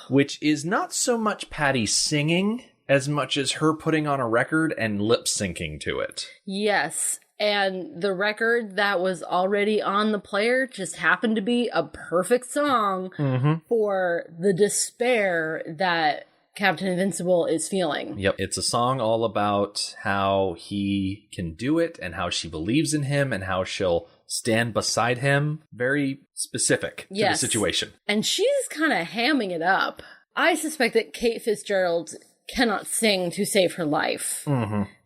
which is not so much Patty singing as much as her putting on a record and lip syncing to it. Yes. And the record that was already on the player just happened to be a perfect song for the despair that Captain Invincible is feeling. Yep. It's a song all about how he can do it and how she believes in him and how she'll stand beside him. Very specific to the situation. And she's kind of hamming it up. I suspect that Kate Fitzgerald cannot sing to save her life.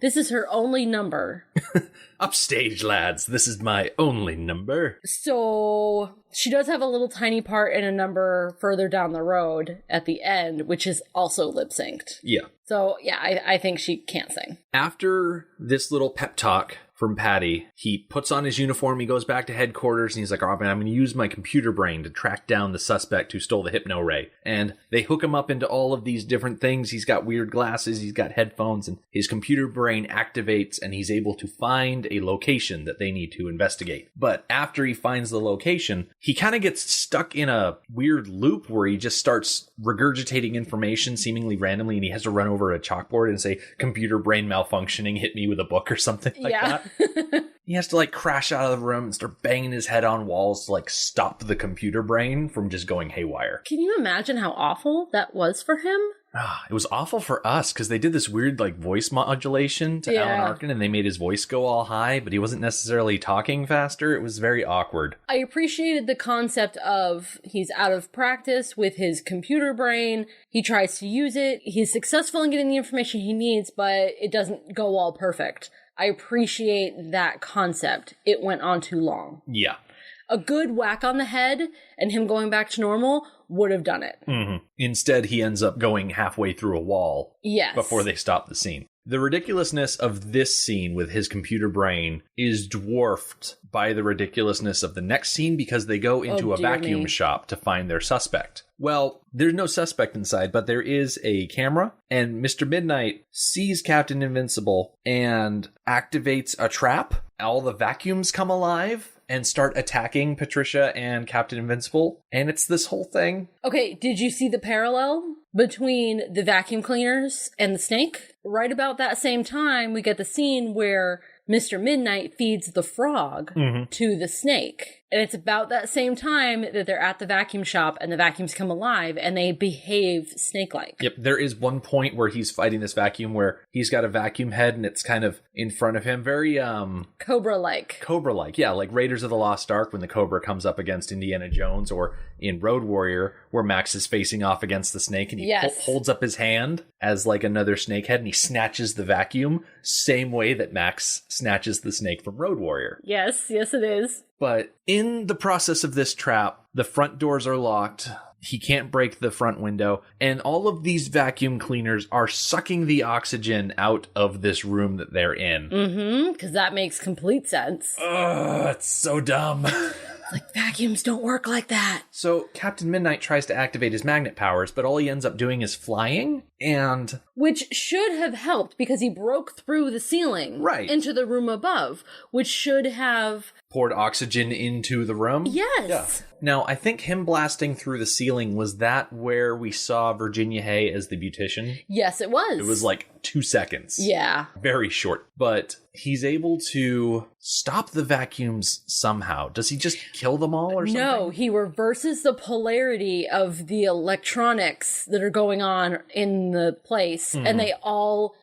This is her only number. Upstage, lads. This is my only number. So she does have a little tiny part in a number further down the road at the end, which is also lip synced. Yeah. So yeah, I think she can't sing. After this little pep talk from Patty, he puts on his uniform, he goes back to headquarters, and he's like, all right, I'm going to use my computer brain to track down the suspect who stole the hypno ray. And they hook him up into all of these different things. He's got weird glasses, he's got headphones, and his computer brain activates, and he's able to find a location that they need to investigate. But after he finds the location, he kind of gets stuck in a weird loop where he just starts regurgitating information seemingly randomly, and he has to run over a chalkboard and say, computer brain malfunctioning, hit me with a book or something like that. He has to, like, crash out of the room and start banging his head on walls to, like, stop the computer brain from just going haywire. Can you imagine how awful that was for him? It was awful for us because they did this weird, like, voice modulation to Alan Arkin, and they made his voice go all high, but he wasn't necessarily talking faster. It was very awkward. I appreciated the concept of he's out of practice with his computer brain. He tries to use it. He's successful in getting the information he needs, but it doesn't go all perfect. I appreciate that concept. It went on too long. Yeah. A good whack on the head and him going back to normal would have done it. Instead, he ends up going halfway through a wall before they stop the scene. The ridiculousness of this scene with his computer brain is dwarfed by the ridiculousness of the next scene because they go into a vacuum shop to find their suspect. Well, there's no suspect inside, but there is a camera, and Mr. Midnight sees Captain Invincible and activates a trap. All the vacuums come alive and start attacking Patricia and Captain Invincible, and it's this whole thing. Okay, did you see the parallel between the vacuum cleaners and the snake? Right about that same time, we get the scene where Mr. Midnight feeds the frog to the snake. And it's about that same time that they're at the vacuum shop and the vacuums come alive and they behave snake-like. Yep, there is one point where he's fighting this vacuum where he's got a vacuum head and it's kind of in front of him. Very, Cobra-like. Cobra-like, yeah, like Raiders of the Lost Ark when the Cobra comes up against Indiana Jones, or in Road Warrior where Max is facing off against the snake and he holds up his hand as like another snake head and he snatches the vacuum, same way that Max snatches the snake from Road Warrior. Yes, it is. But in the process of this trap, the front doors are locked. He can't break the front window. And all of these vacuum cleaners are sucking the oxygen out of this room that they're in. Mm-hmm, because that makes complete sense. Ugh, it's so dumb. Like, vacuums don't work like that. So Captain Midnight tries to activate his magnet powers, but all he ends up doing is flying, and... Which should have helped, because he broke through the ceiling into the room above, which should have... poured oxygen into the room? Yes. Yeah. Now, I think him blasting through the ceiling, was that where we saw Virginia Hay as the beautician? Yes, it was. It was like 2 seconds. Yeah. Very short. But he's able to stop the vacuums somehow. Does he just kill them all or something? No, he reverses the polarity of the electronics that are going on in the place, and they all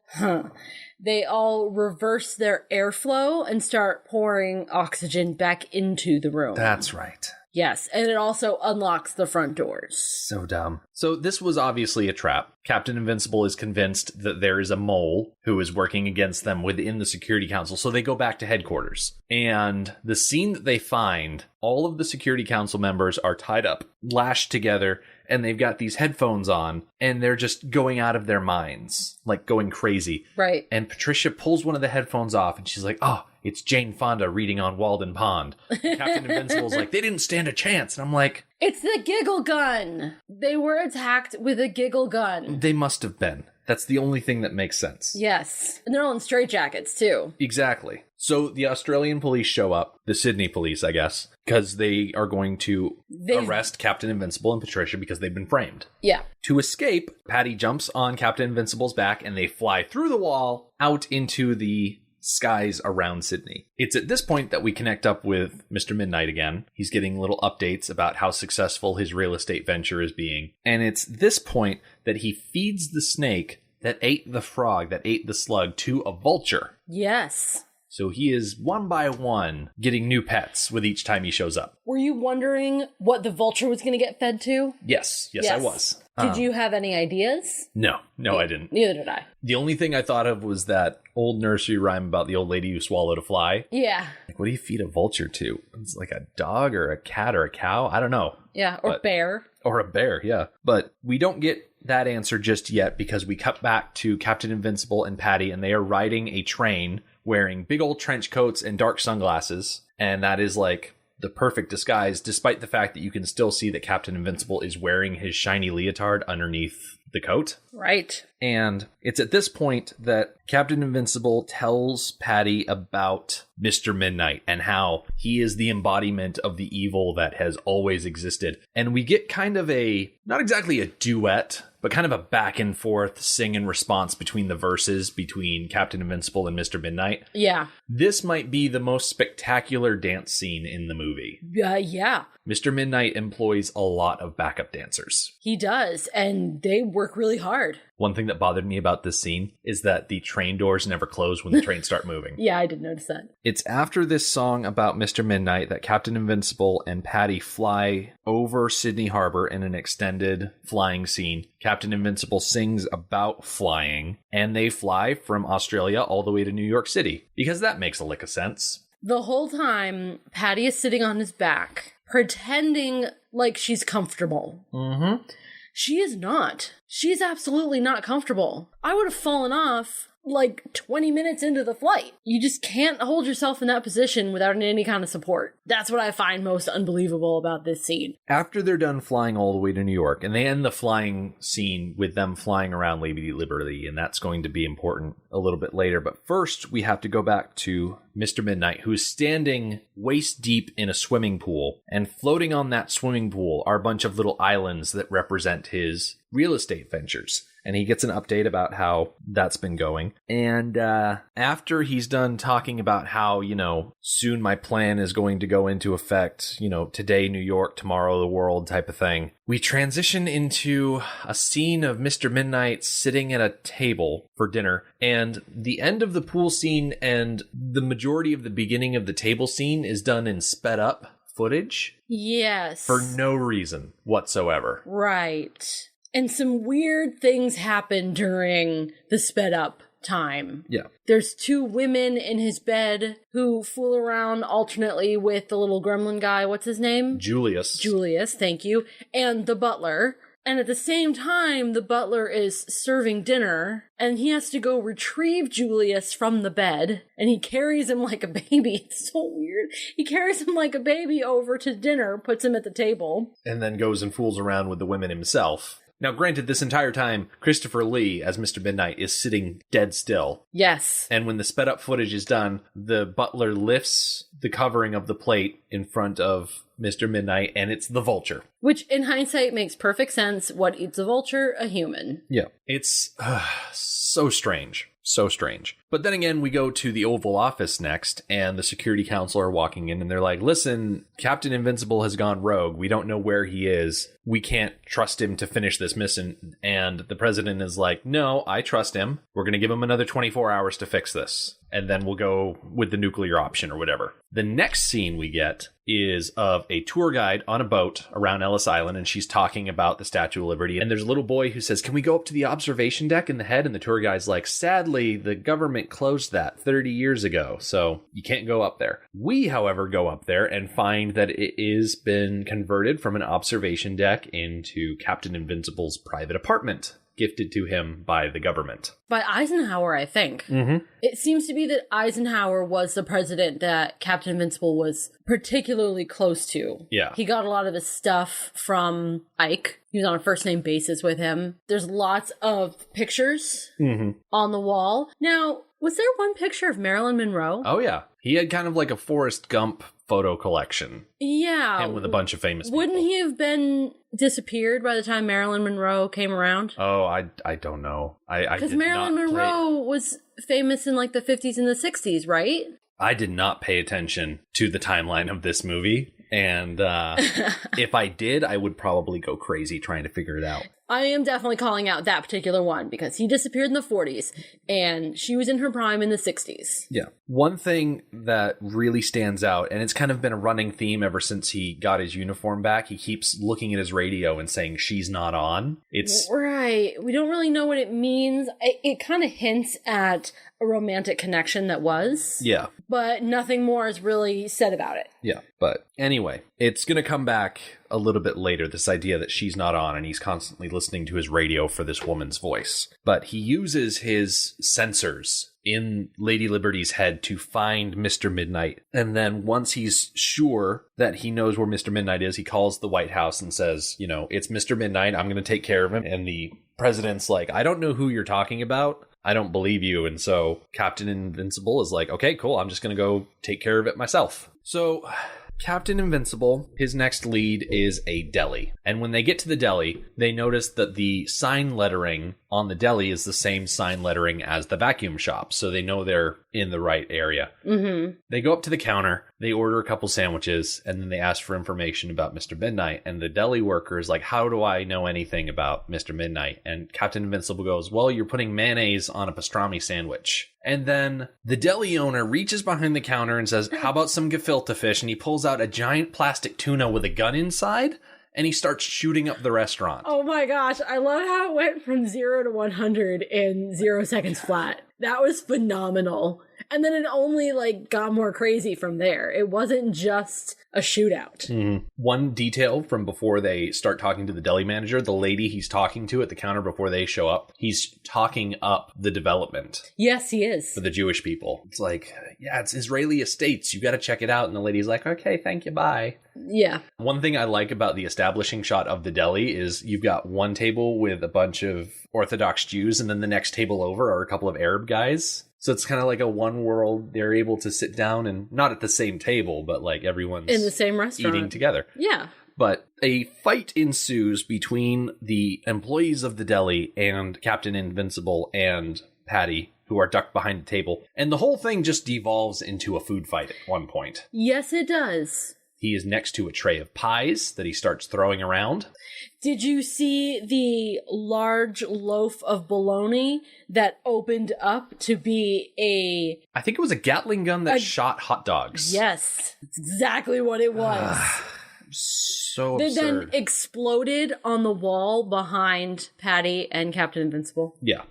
reverse their airflow and start pouring oxygen back into the room. That's right. Yes, and it also unlocks the front doors. So dumb. So this was obviously a trap. Captain Invincible is convinced that there is a mole who is working against them within the Security Council, so they go back to headquarters. And the scene that they find, all of the Security Council members are tied up, lashed together, and they've got these headphones on, and they're just going out of their minds, like going crazy. Right. And Patricia pulls one of the headphones off, and she's like, oh, it's Jane Fonda reading on Walden Pond. And Captain Invincible's like, they didn't stand a chance. And I'm like... It's the giggle gun! They were attacked with a giggle gun. They must have been. That's the only thing that makes sense. Yes. And they're all in straitjackets, too. Exactly. So the Australian police show up, the Sydney police, I guess, because they are going to arrest Captain Invincible and Patricia because they've been framed. Yeah. To escape, Patty jumps on Captain Invincible's back and they fly through the wall out into the skies around Sydney. It's at this point that we connect up with Mr. Midnight again. He's getting little updates about how successful his real estate venture is being. And it's this point that he feeds the snake that ate the frog, that ate the slug, to a vulture. Yes. So he is one by one getting new pets with each time he shows up. Were you wondering what the vulture was going to get fed to? Yes, I was. Did you have any ideas? No, I didn't. Neither did I. The only thing I thought of was that old nursery rhyme about the old lady who swallowed a fly. Yeah. Like, what do you feed a vulture to? It's like a dog or a cat or a cow? I don't know. Yeah, or bear. Or a bear, yeah. But we don't get that answer just yet because we cut back to Captain Invincible and Patty, and they are riding a train wearing big old trench coats and dark sunglasses. And that is like the perfect disguise, despite the fact that you can still see that Captain Invincible is wearing his shiny leotard underneath the coat. Right. And it's at this point that Captain Invincible tells Patty about Mr. Midnight and how he is the embodiment of the evil that has always existed. And we get kind of not exactly a duet, but kind of a back and forth sing and response between the verses between Captain Invincible and Mr. Midnight. Yeah. This might be the most spectacular dance scene in the movie. Yeah. Mr. Midnight employs a lot of backup dancers. He does, and they work really hard. One thing that bothered me about this scene is that the train doors never close when the trains start moving. Yeah, I did notice that. It's after this song about Mr. Midnight that Captain Invincible and Patty fly over Sydney Harbor in an extended flying scene. Captain Invincible sings about flying, and they fly from Australia all the way to New York City, because that makes a lick of sense. The whole time, Patty is sitting on his back, pretending like she's comfortable. Mm-hmm. She is not. She's absolutely not comfortable. I would have fallen off like 20 minutes into the flight. You just can't hold yourself in that position without any kind of support. That's what I find most unbelievable about this scene. After they're done flying all the way to New York, and they end the flying scene with them flying around Lady Liberty, and that's going to be important a little bit later. But first, we have to go back to Mr. Midnight, who's standing waist deep in a swimming pool, and floating on that swimming pool are a bunch of little islands that represent his real estate ventures. And he gets an update about how that's been going. And after he's done talking about how, soon my plan is going to go into effect, today New York, tomorrow the world type of thing, we transition into a scene of Mr. Midnight sitting at a table for dinner. And the end of the pool scene and the majority of the beginning of the table scene is done in sped up footage. Yes. For no reason whatsoever. Right. And some weird things happen during the sped up time. Yeah. There's 2 women in his bed who fool around alternately with the little gremlin guy. What's his name? Julius, thank you. And the butler. And at the same time, the butler is serving dinner, and he has to go retrieve Julius from the bed, and he carries him like a baby. It's so weird. He carries him like a baby over to dinner, puts him at the table. And then goes and fools around with the women himself. Now, granted, this entire time, Christopher Lee, as Mr. Midnight, is sitting dead still. Yes. And when the sped up footage is done, the butler lifts the covering of the plate in front of Mr. Midnight, and it's the vulture. Which, in hindsight, makes perfect sense. What eats a vulture? A human. Yeah. It's so strange. So strange. But then again, we go to the Oval Office next, and the Security Council are walking in, and they're like, listen, Captain Invincible has gone rogue. We don't know where he is. We can't trust him to finish this mission. And the president is like, no, I trust him. We're going to give him another 24 hours to fix this. And then we'll go with the nuclear option or whatever. The next scene we get is of a tour guide on a boat around Ellis Island, and she's talking about the Statue of Liberty. And there's a little boy who says, can we go up to the observation deck in the head? And the tour guide's like, sadly, the government closed that 30 years ago, so you can't go up there. We, however, go up there and find that it is been converted from an observation deck into Captain Invincible's private apartment, gifted to him by the government. By Eisenhower, I think. Mm-hmm. It seems to be that Eisenhower was the president that Captain Invincible was particularly close to. Yeah. He got a lot of his stuff from Ike. He was on a first-name basis with him. There's lots of pictures on the wall. Now, was there one picture of Marilyn Monroe? Oh, yeah. He had kind of like a Forrest Gump photo collection. Yeah. Him with a bunch of famous people. Wouldn't he have been disappeared by the time Marilyn Monroe came around? Oh, I don't know. Because Marilyn Monroe was famous in like the 50s and the 60s, right? I did not pay attention to the timeline of this movie. And if I did, I would probably go crazy trying to figure it out. I am definitely calling out that particular one because he disappeared in the 40s and she was in her prime in the 60s. Yeah. One thing that really stands out, and it's kind of been a running theme ever since he got his uniform back, he keeps looking at his radio and saying, she's not on. It's right. We don't really know what it means. It kind of hints at a romantic connection that was. Yeah. But nothing more is really said about it. Yeah. But anyway, it's going to come back a little bit later, this idea that she's not on, and he's constantly listening to his radio for this woman's voice. But he uses his sensors in Lady Liberty's head to find Mr. Midnight. And then once he's sure that he knows where Mr. Midnight is, he calls the White House and says, it's Mr. Midnight. I'm going to take care of him. And the president's like, I don't know who you're talking about. I don't believe you. And so Captain Invincible is like, okay, cool. I'm just going to go take care of it myself. So Captain Invincible, his next lead is a deli. And when they get to the deli, they notice that the sign lettering on the deli is the same sign lettering as the vacuum shop. So they know they're in the right area. Mm-hmm. They go up to the counter, they order a couple sandwiches, and then they ask for information about Mr. Midnight. And the deli worker is like, how do I know anything about Mr. Midnight? And Captain Invincible goes, well, you're putting mayonnaise on a pastrami sandwich. And then the deli owner reaches behind the counter and says, how about some gefilte fish? And he pulls out a giant plastic tuna with a gun inside, and he starts shooting up the restaurant. Oh my gosh, I love how it went from 0 to 100 in 0 seconds flat. That was phenomenal. And then it only got more crazy from there. It wasn't just a shootout. Mm-hmm. One detail from before they start talking to the deli manager, the lady he's talking to at the counter before they show up, he's talking up the development. Yes, he is. For the Jewish people. It's like, yeah, it's Israeli estates. You got to check it out. And the lady's like, okay, thank you, bye. Yeah. One thing I like about the establishing shot of the deli is you've got one table with a bunch of Orthodox Jews, and then the next table over are a couple of Arab guys. So it's kind of like a one world. They're able to sit down and not at the same table, but everyone's in the same restaurant eating together. Yeah. But a fight ensues between the employees of the deli and Captain Invincible and Patty, who are ducked behind a table. And the whole thing just devolves into a food fight at one point. Yes, it does. He is next to a tray of pies that he starts throwing around. Did you see the large loaf of bologna that opened up to be I think it was a Gatling gun that shot hot dogs. Yes, that's exactly what it was. So That absurd. then exploded on the wall behind Patty and Captain Invincible. Yeah.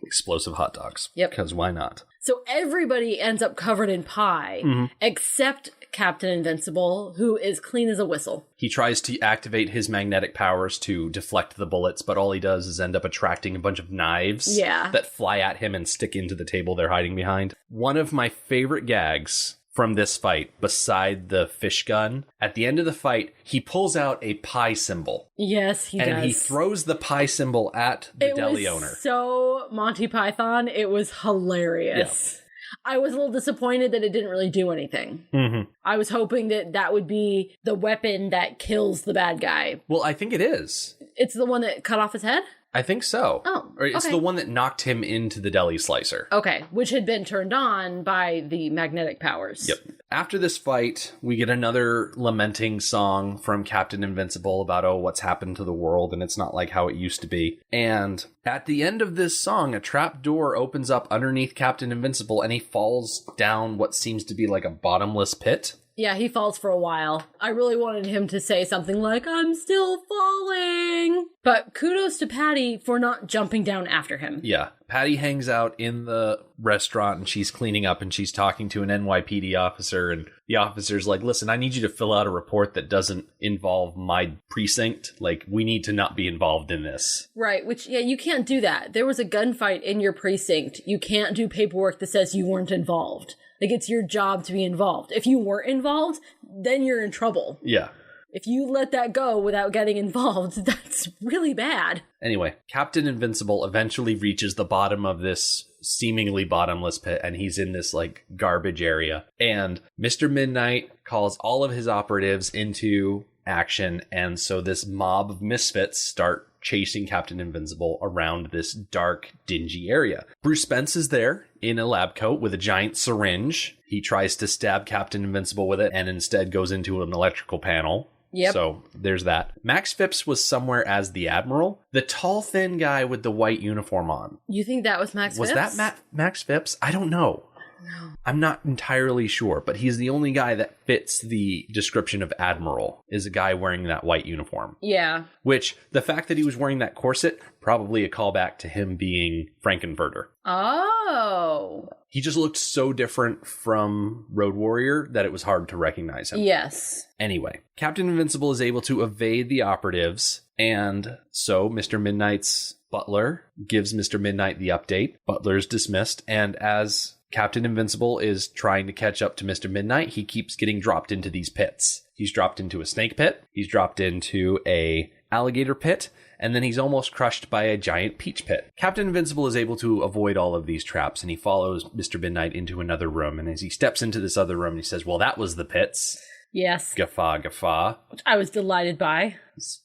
Explosive hot dogs. Yep. Because why not? So everybody ends up covered in pie, except Captain Invincible, who is clean as a whistle. He tries to activate his magnetic powers to deflect the bullets, but all he does is end up attracting a bunch of knives that fly at him and stick into the table they're hiding behind. One of my favorite gags from this fight, beside the fish gun, at the end of the fight, he pulls out a pie symbol. Yes, he does. And he throws the pie symbol at the deli owner. So Monty Python, it was hilarious. Yeah. I was a little disappointed that it didn't really do anything. Mm-hmm. I was hoping that that would be the weapon that kills the bad guy. Well, I think it is. It's the one that cut off his head? I think so. Oh, or it's okay. the one that knocked him into the deli slicer. Okay, which had been turned on by the magnetic powers. Yep. After this fight, we get another lamenting song from Captain Invincible about, what's happened to the world, and it's not like how it used to be. And at the end of this song, a trap door opens up underneath Captain Invincible, and he falls down what seems to be like a bottomless pit. Yeah, he falls for a while. I really wanted him to say something like, I'm still falling. But kudos to Patty for not jumping down after him. Yeah. Patty hangs out in the restaurant and she's cleaning up and she's talking to an NYPD officer. And the officer's like, listen, I need you to fill out a report that doesn't involve my precinct. Like, we need to not be involved in this. Right, which, yeah, you can't do that. There was a gunfight in your precinct. You can't do paperwork that says you weren't involved. Like, it's your job to be involved. If you weren't involved, then you're in trouble. Yeah. If you let that go without getting involved, that's really bad. Anyway, Captain Invincible eventually reaches the bottom of this seemingly bottomless pit, and he's in this, like, garbage area. And Mr. Midnight calls all of his operatives into action, and so this mob of misfits start chasing Captain Invincible around this dark, dingy area. Bruce Spence is there in a lab coat with a giant syringe. He tries to stab Captain Invincible with it and instead goes into an electrical panel. Yep. So there's that. Max Phipps was somewhere as the Admiral. The tall, thin guy with the white uniform on. You think that was Max Phipps? Was that Max Phipps? I don't know. No. I'm not entirely sure, but he's the only guy that fits the description of Admiral, is a guy wearing that white uniform. Yeah. Which, the fact that he was wearing that corset, probably a callback to him being Frankenfurter. Oh. He just looked so different from Road Warrior that it was hard to recognize him. Yes. Anyway, Captain Invincible is able to evade the operatives, and so Mr. Midnight's butler gives Mr. Midnight the update. Butler's dismissed, and as Captain Invincible is trying to catch up to Mr. Midnight, he keeps getting dropped into these pits. He's dropped into a snake pit, he's dropped into a alligator pit, and then he's almost crushed by a giant peach pit. Captain Invincible is able to avoid all of these traps, and he follows Mr. Midnight into another room, and as he steps into this other room, he says, well, that was the pits. Yes. Guffaw, guffaw. Which I was delighted by.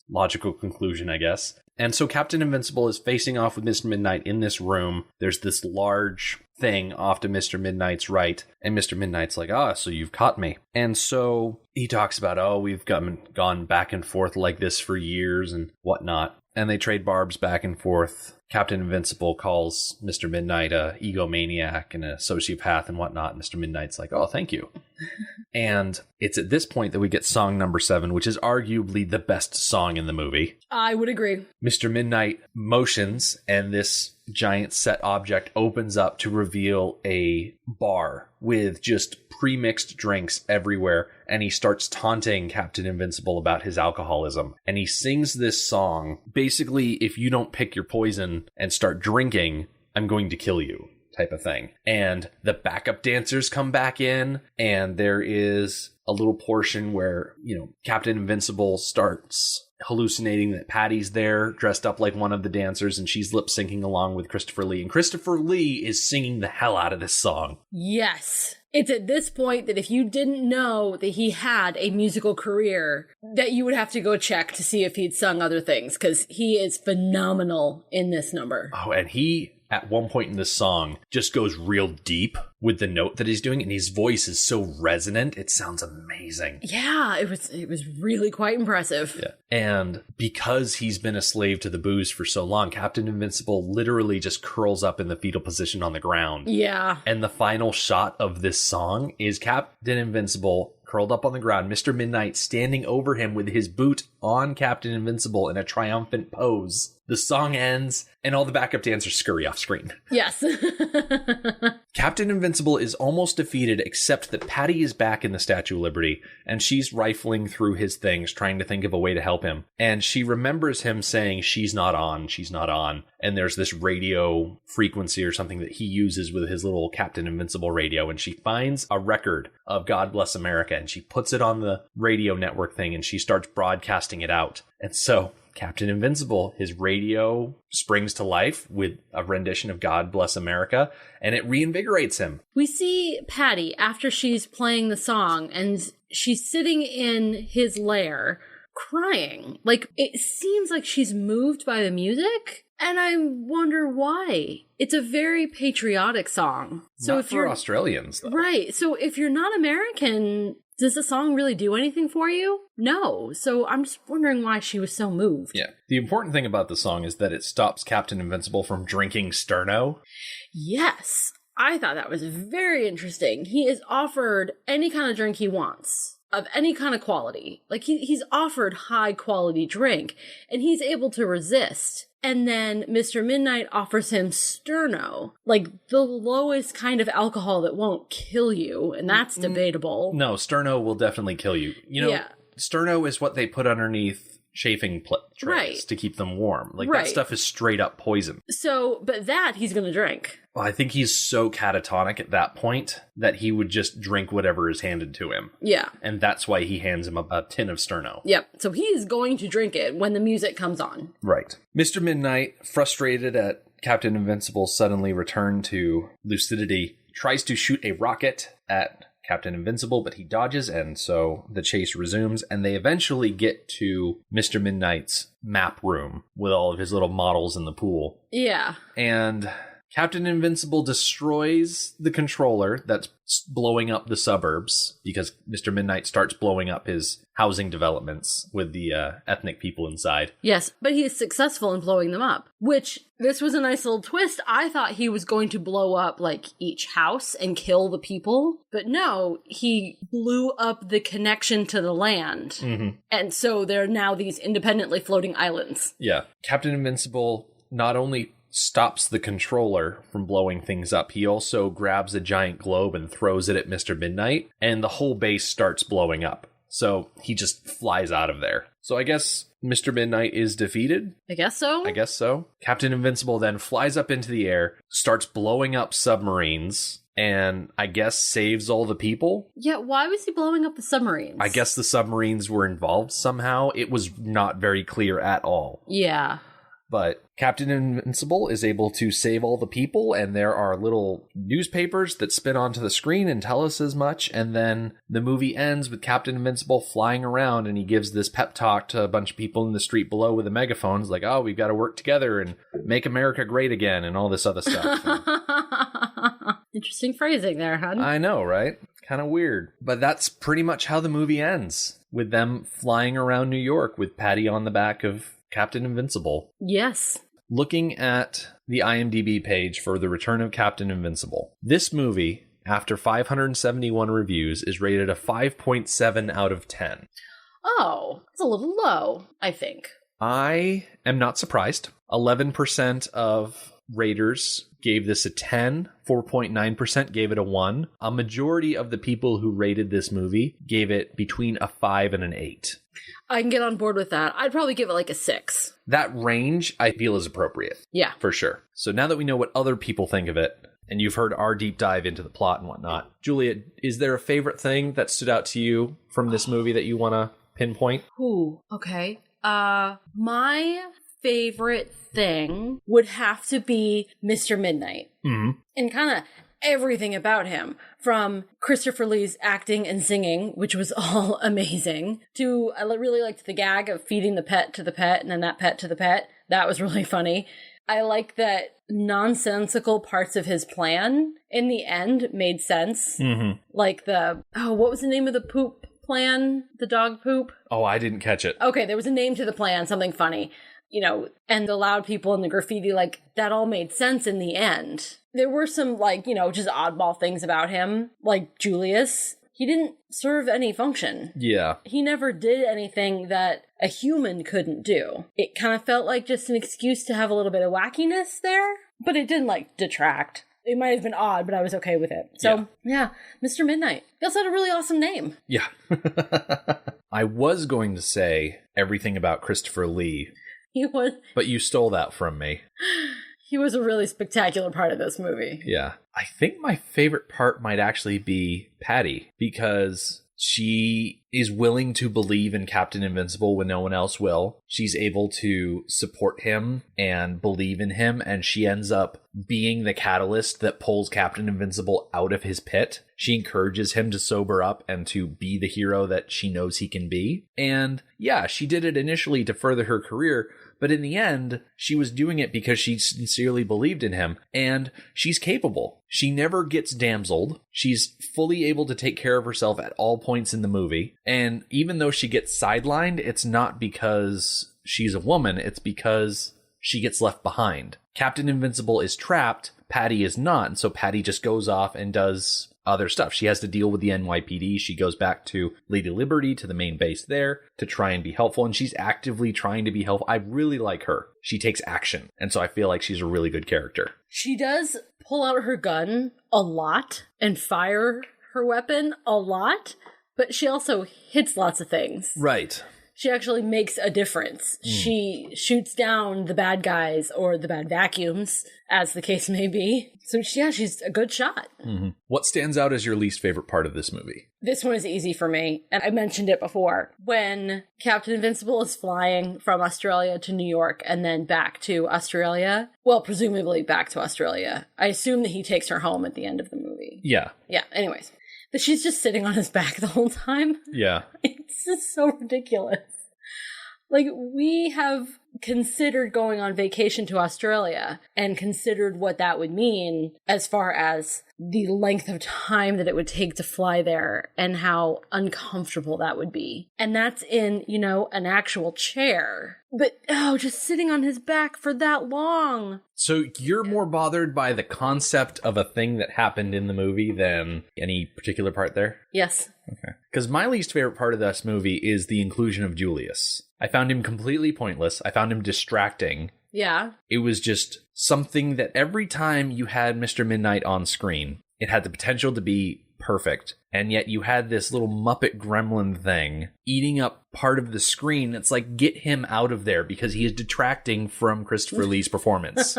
Logical conclusion, I guess. And so Captain Invincible is facing off with Mr. Midnight in this room. There's this large thing off to Mr. Midnight's right. And Mr. Midnight's like, so you've caught me. And so he talks about, we've gone back and forth like this for years and whatnot. And they trade barbs back and forth. Captain Invincible calls Mr. Midnight a egomaniac and a sociopath and whatnot. Mr. Midnight's like, thank you. And it's at this point that we get song number 7, which is arguably the best song in the movie. I would agree. Mr. Midnight motions, and this giant set object opens up to reveal a bar with just pre-mixed drinks everywhere, and he starts taunting Captain Invincible about his alcoholism. And he sings this song, basically, if you don't pick your poison and start drinking, I'm going to kill you, type of thing. And the backup dancers come back in, and there is a little portion where, Captain Invincible starts hallucinating that Patty's there, dressed up like one of the dancers, and she's lip-syncing along with Christopher Lee. And Christopher Lee is singing the hell out of this song. Yes. It's at this point that if you didn't know that he had a musical career, that you would have to go check to see if he'd sung other things, because he is phenomenal in this number. Oh, and he, at one point in this song, just goes real deep with the note that he's doing, and his voice is so resonant, it sounds amazing. Yeah, it was really quite impressive. Yeah. And because he's been a slave to the booze for so long, Captain Invincible literally just curls up in the fetal position on the ground. Yeah. And the final shot of this song is Captain Invincible curled up on the ground, Mr. Midnight standing over him with his boot on Captain Invincible in a triumphant pose. The song ends, and all the backup dancers scurry off screen. Yes. Captain Invincible is almost defeated, except that Patty is back in the Statue of Liberty, and she's rifling through his things, trying to think of a way to help him. And she remembers him saying, she's not on, and there's this radio frequency or something that he uses with his little Captain Invincible radio, and she finds a record of God Bless America, and she puts it on the radio network thing, and she starts broadcasting it out. And so Captain Invincible, his radio springs to life with a rendition of God Bless America, and it reinvigorates him. We see Patty after she's playing the song, and she's sitting in his lair crying. Like, it seems like she's moved by the music, and I wonder why. It's a very patriotic song. So Not if for you're Australians, though. Right. So if you're not American, does the song really do anything for you? No. So I'm just wondering why she was so moved. Yeah. The important thing about the song is that it stops Captain Invincible from drinking Sterno. Yes. I thought that was very interesting. He is offered any kind of drink he wants, of any kind of quality. Like, he's offered high quality drink, and he's able to resist. And then Mr. Midnight offers him Sterno, like the lowest kind of alcohol that won't kill you, and that's debatable. No, Sterno will definitely kill you. You know, Yeah. Sterno is what they put underneath chafing trays Right. to keep them warm. Like, Right. that stuff is straight up poison. So, but that he's going to drink. Well, I think he's so catatonic at that point that he would just drink whatever is handed to him. Yeah. And that's why he hands him a tin of Sterno. Yep. So he's going to drink it when the music comes on. Right. Mr. Midnight, frustrated at Captain Invincible's suddenly return to lucidity, tries to shoot a rocket at Captain Invincible, but he dodges, and so the chase resumes, and they eventually get to Mr. Midnight's map room with all of his little models in the pool. Yeah. And Captain Invincible destroys the controller that's blowing up the suburbs, because Mr. Midnight starts blowing up his housing developments with the ethnic people inside. Yes, but he is successful in blowing them up, which this was a nice little twist. I thought he was going to blow up like each house and kill the people, but no, he blew up the connection to the land. Mm-hmm. And so there are now these independently floating islands. Yeah. Captain Invincible not only stops the controller from blowing things up, he also grabs a giant globe and throws it at Mr. Midnight, and the whole base starts blowing up. So he just flies out of there. So I guess Mr. Midnight is defeated? I guess so. I guess so. Captain Invincible then flies up into the air, starts blowing up submarines, and I guess saves all the people. Yeah, why was he blowing up the submarines? I guess the submarines were involved somehow. It was not very clear at all. Yeah. But Captain Invincible is able to save all the people, and there are little newspapers that spin onto the screen and tell us as much, and then the movie ends with Captain Invincible flying around, and he gives this pep talk to a bunch of people in the street below with a megaphone. It's like, oh, we've got to work together and make America great again, and all this other stuff. Interesting phrasing there, hon. I know, right? Kind of weird. But that's pretty much how the movie ends, with them flying around New York with Patty on the back of Captain Invincible. Yes. Looking at the IMDb page for The Return of Captain Invincible, this movie, after 571 reviews, is rated a 5.7 out of 10. Oh, it's a little low, I think. I am not surprised. 11% of raters gave this a 10. 4.9% gave it a 1. A majority of the people who rated this movie gave it between a 5 and an 8. I can get on board with that. I'd probably give it like a 6. That range, I feel, is appropriate. Yeah. For sure. So now that we know what other people think of it, and you've heard our deep dive into the plot and whatnot, Julia, is there a favorite thing that stood out to you from this movie that you want to pinpoint? Ooh, okay. My favorite thing would have to be Mr. Midnight. Mm-hmm. And kind of everything about him, from Christopher Lee's acting and singing, which was all amazing, to I really liked the gag of feeding the pet to the pet and then that pet to the pet. That was really funny. I like that nonsensical parts of his plan in the end made sense. Mm-hmm. Like what was the name of the poop plan? The dog poop? Oh, I didn't catch it. Okay, there was a name to the plan, something funny. And the loud people and the graffiti, that all made sense in the end. There were some, just oddball things about him, like Julius. He didn't serve any function. Yeah. He never did anything that a human couldn't do. It kind of felt like just an excuse to have a little bit of wackiness there, but it didn't, detract. It might have been odd, but I was okay with it. So, yeah, Mr. Midnight. He also had a really awesome name. Yeah. I was going to say everything about Christopher Lee. He was. But you stole that from me. He was a really spectacular part of this movie. Yeah. I think my favorite part might actually be Patty, because she is willing to believe in Captain Invincible when no one else will. She's able to support him and believe in him, and she ends up being the catalyst that pulls Captain Invincible out of his pit. She encourages him to sober up and to be the hero that she knows he can be. And yeah, she did it initially to further her career, but in the end, she was doing it because she sincerely believed in him, and she's capable. She never gets damseled. She's fully able to take care of herself at all points in the movie. And even though she gets sidelined, it's not because she's a woman, it's because she gets left behind. Captain Invincible is trapped, Patty is not, and so Patty just goes off and does other stuff. She has to deal with the NYPD. She goes back to Lady Liberty, to the main base there, to try and be helpful, and she's actively trying to be helpful. I really like her. She takes action, and so I feel like she's a really good character. She does pull out her gun a lot and fire her weapon a lot, but she also hits lots of things. Right. She actually makes a difference. She shoots down the bad guys, or the bad vacuums, as the case may be. So she's a good shot. Mm-hmm. What stands out as your least favorite part of this movie? This one is easy for me, and I mentioned it before. When Captain Invincible is flying from Australia to New York and then back to Australia, well, presumably back to Australia. I assume that he takes her home at the end of the movie. Yeah. Yeah, anyways. But she's just sitting on his back the whole time. Yeah. It's just so ridiculous. We have considered going on vacation to Australia and considered what that would mean as far as the length of time that it would take to fly there and how uncomfortable that would be. And that's in, an actual chair. But, just sitting on his back for that long. So you're more bothered by the concept of a thing that happened in the movie than any particular part there? Yes. Okay. Because my least favorite part of this movie is the inclusion of Julius. I found him completely pointless. I found him distracting. Yeah. It was just something that every time you had Mr. Midnight on screen, it had the potential to be perfect. And yet you had this little Muppet gremlin thing eating up part of the screen. It's like, get him out of there because he is detracting from Christopher Lee's performance.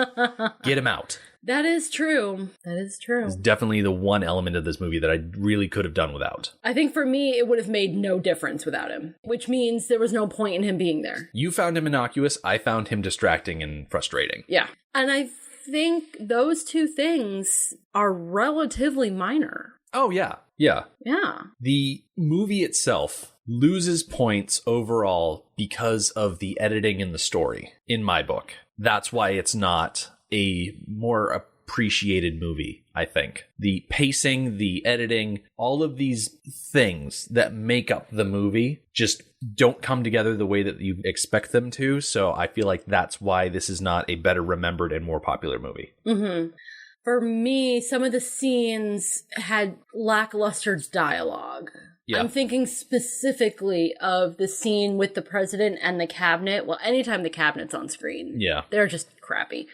Get him out. That is true. That is true. It's definitely the one element of this movie that I really could have done without. I think for me, it would have made no difference without him, which means there was no point in him being there. You found him innocuous. I found him distracting and frustrating. Yeah. And I think those two things are relatively minor. Oh, yeah. Yeah. Yeah. The movie itself loses points overall because of the editing and the story, in my book. That's why it's not a more appreciated movie, I think. The pacing, the editing, all of these things that make up the movie just don't come together the way that you expect them to. So I feel like that's why this is not a better remembered and more popular movie. Mm-hmm. For me, some of the scenes had lackluster dialogue. Yeah. I'm thinking specifically of the scene with the president and the cabinet. Well, anytime the cabinet's on screen, they're just crappy.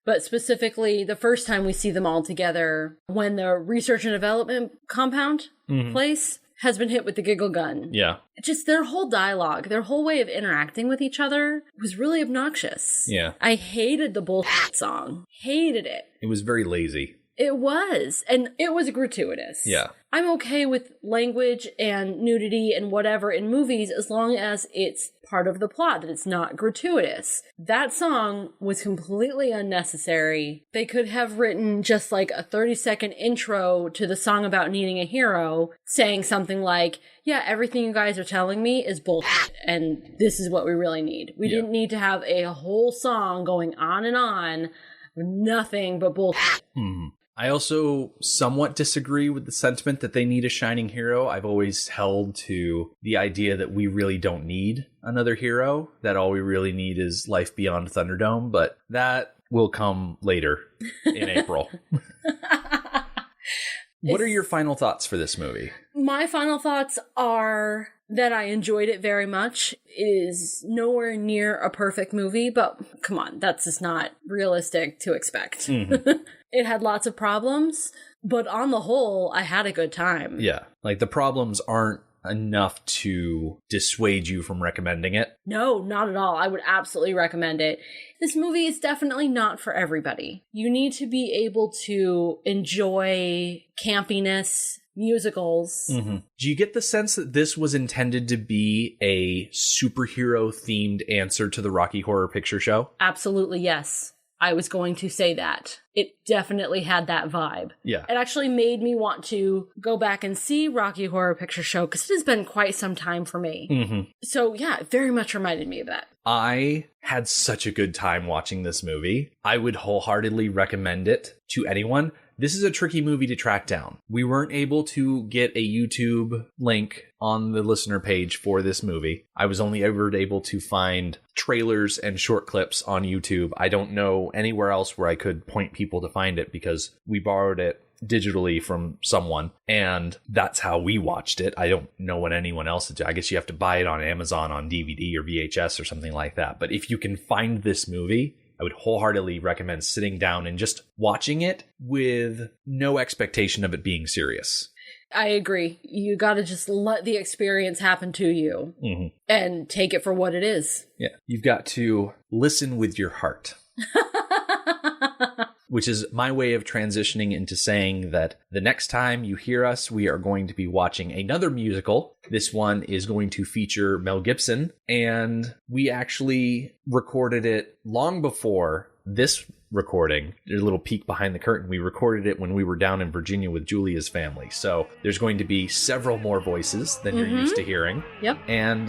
But specifically, the first time we see them all together, when the research and development compound place has been hit with the giggle gun. Yeah. Just their whole dialogue, their whole way of interacting with each other was really obnoxious. Yeah. I hated the bullshit song. Hated it. It was very lazy. It was. And it was gratuitous. Yeah. I'm okay with language and nudity and whatever in movies as long as it's part of the plot, that it's not gratuitous. That song was completely unnecessary. They could have written just like a 30-second intro to the song about needing a hero, saying something like, yeah, everything you guys are telling me is bullshit, and this is what we really need. We didn't need to have a whole song going on, nothing but bullshit. Mm-hmm. I also somewhat disagree with the sentiment that they need a shining hero. I've always held to the idea that we really don't need another hero, that all we really need is Life Beyond Thunderdome, but that will come later in April. What are your final thoughts for this movie? My final thoughts are that I enjoyed it very much. It is nowhere near a perfect movie, but come on, that's just not realistic to expect. Mm-hmm. It had lots of problems, but on the whole, I had a good time. Yeah, like the problems aren't enough to dissuade you from recommending it. No, not at all. I would absolutely recommend it. This movie is definitely not for everybody. You need to be able to enjoy campiness, musicals. Mm-hmm. Do you get the sense that this was intended to be a superhero-themed answer to the Rocky Horror Picture Show? Absolutely, yes. I was going to say that. It definitely had that vibe. Yeah. It actually made me want to go back and see Rocky Horror Picture Show because it has been quite some time for me. Mm-hmm. So yeah, it very much reminded me of that. I had such a good time watching this movie. I would wholeheartedly recommend it to anyone. This is a tricky movie to track down. We weren't able to get a YouTube link on the listener page for this movie. I was only ever able to find trailers and short clips on YouTube. I don't know anywhere else where I could point people to find it because we borrowed it digitally from someone, and that's how we watched it. I don't know what anyone else did. I guess you have to buy it on Amazon on DVD or VHS or something like that. But if you can find this movie, I would wholeheartedly recommend sitting down and just watching it with no expectation of it being serious. I agree. You gotta just let the experience happen to you and take it for what it is. Yeah. You've got to listen with your heart. Which is my way of transitioning into saying that the next time you hear us, we are going to be watching another musical. This one is going to feature Mel Gibson, and we actually recorded it long before this recording. There's a little peek behind the curtain. We recorded it when we were down in Virginia with Julia's family. So there's going to be several more voices than you're used to hearing. Yep. And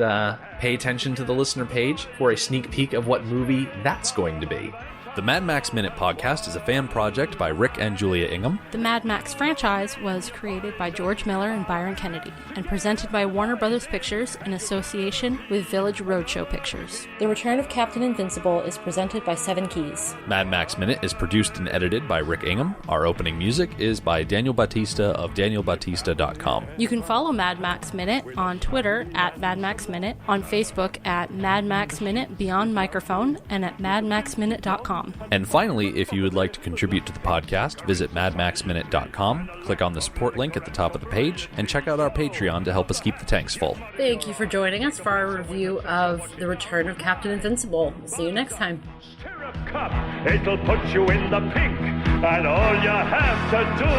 pay attention to the listener page for a sneak peek of what movie that's going to be. The Mad Max Minute podcast is a fan project by Rick and Julia Ingham. The Mad Max franchise was created by George Miller and Byron Kennedy and presented by Warner Brothers Pictures in association with Village Roadshow Pictures. The Return of Captain Invincible is presented by Seven Keys. Mad Max Minute is produced and edited by Rick Ingham. Our opening music is by Daniel Batista of danielbatista.com. You can follow Mad Max Minute on Twitter at Mad Max Minute, on Facebook at Mad Max Minute Beyond Microphone, and at madmaxminute.com. And finally, if you would like to contribute to the podcast, visit madmaxminute.com, click on the support link at the top of the page, and check out our Patreon to help us keep the tanks full. Thank you for joining us for our review of The Return of Captain Invincible. See you next time. Stirrup cup, it'll put you in the pink, and all you have to do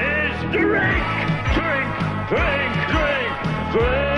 is drink, drink, drink, drink, drink.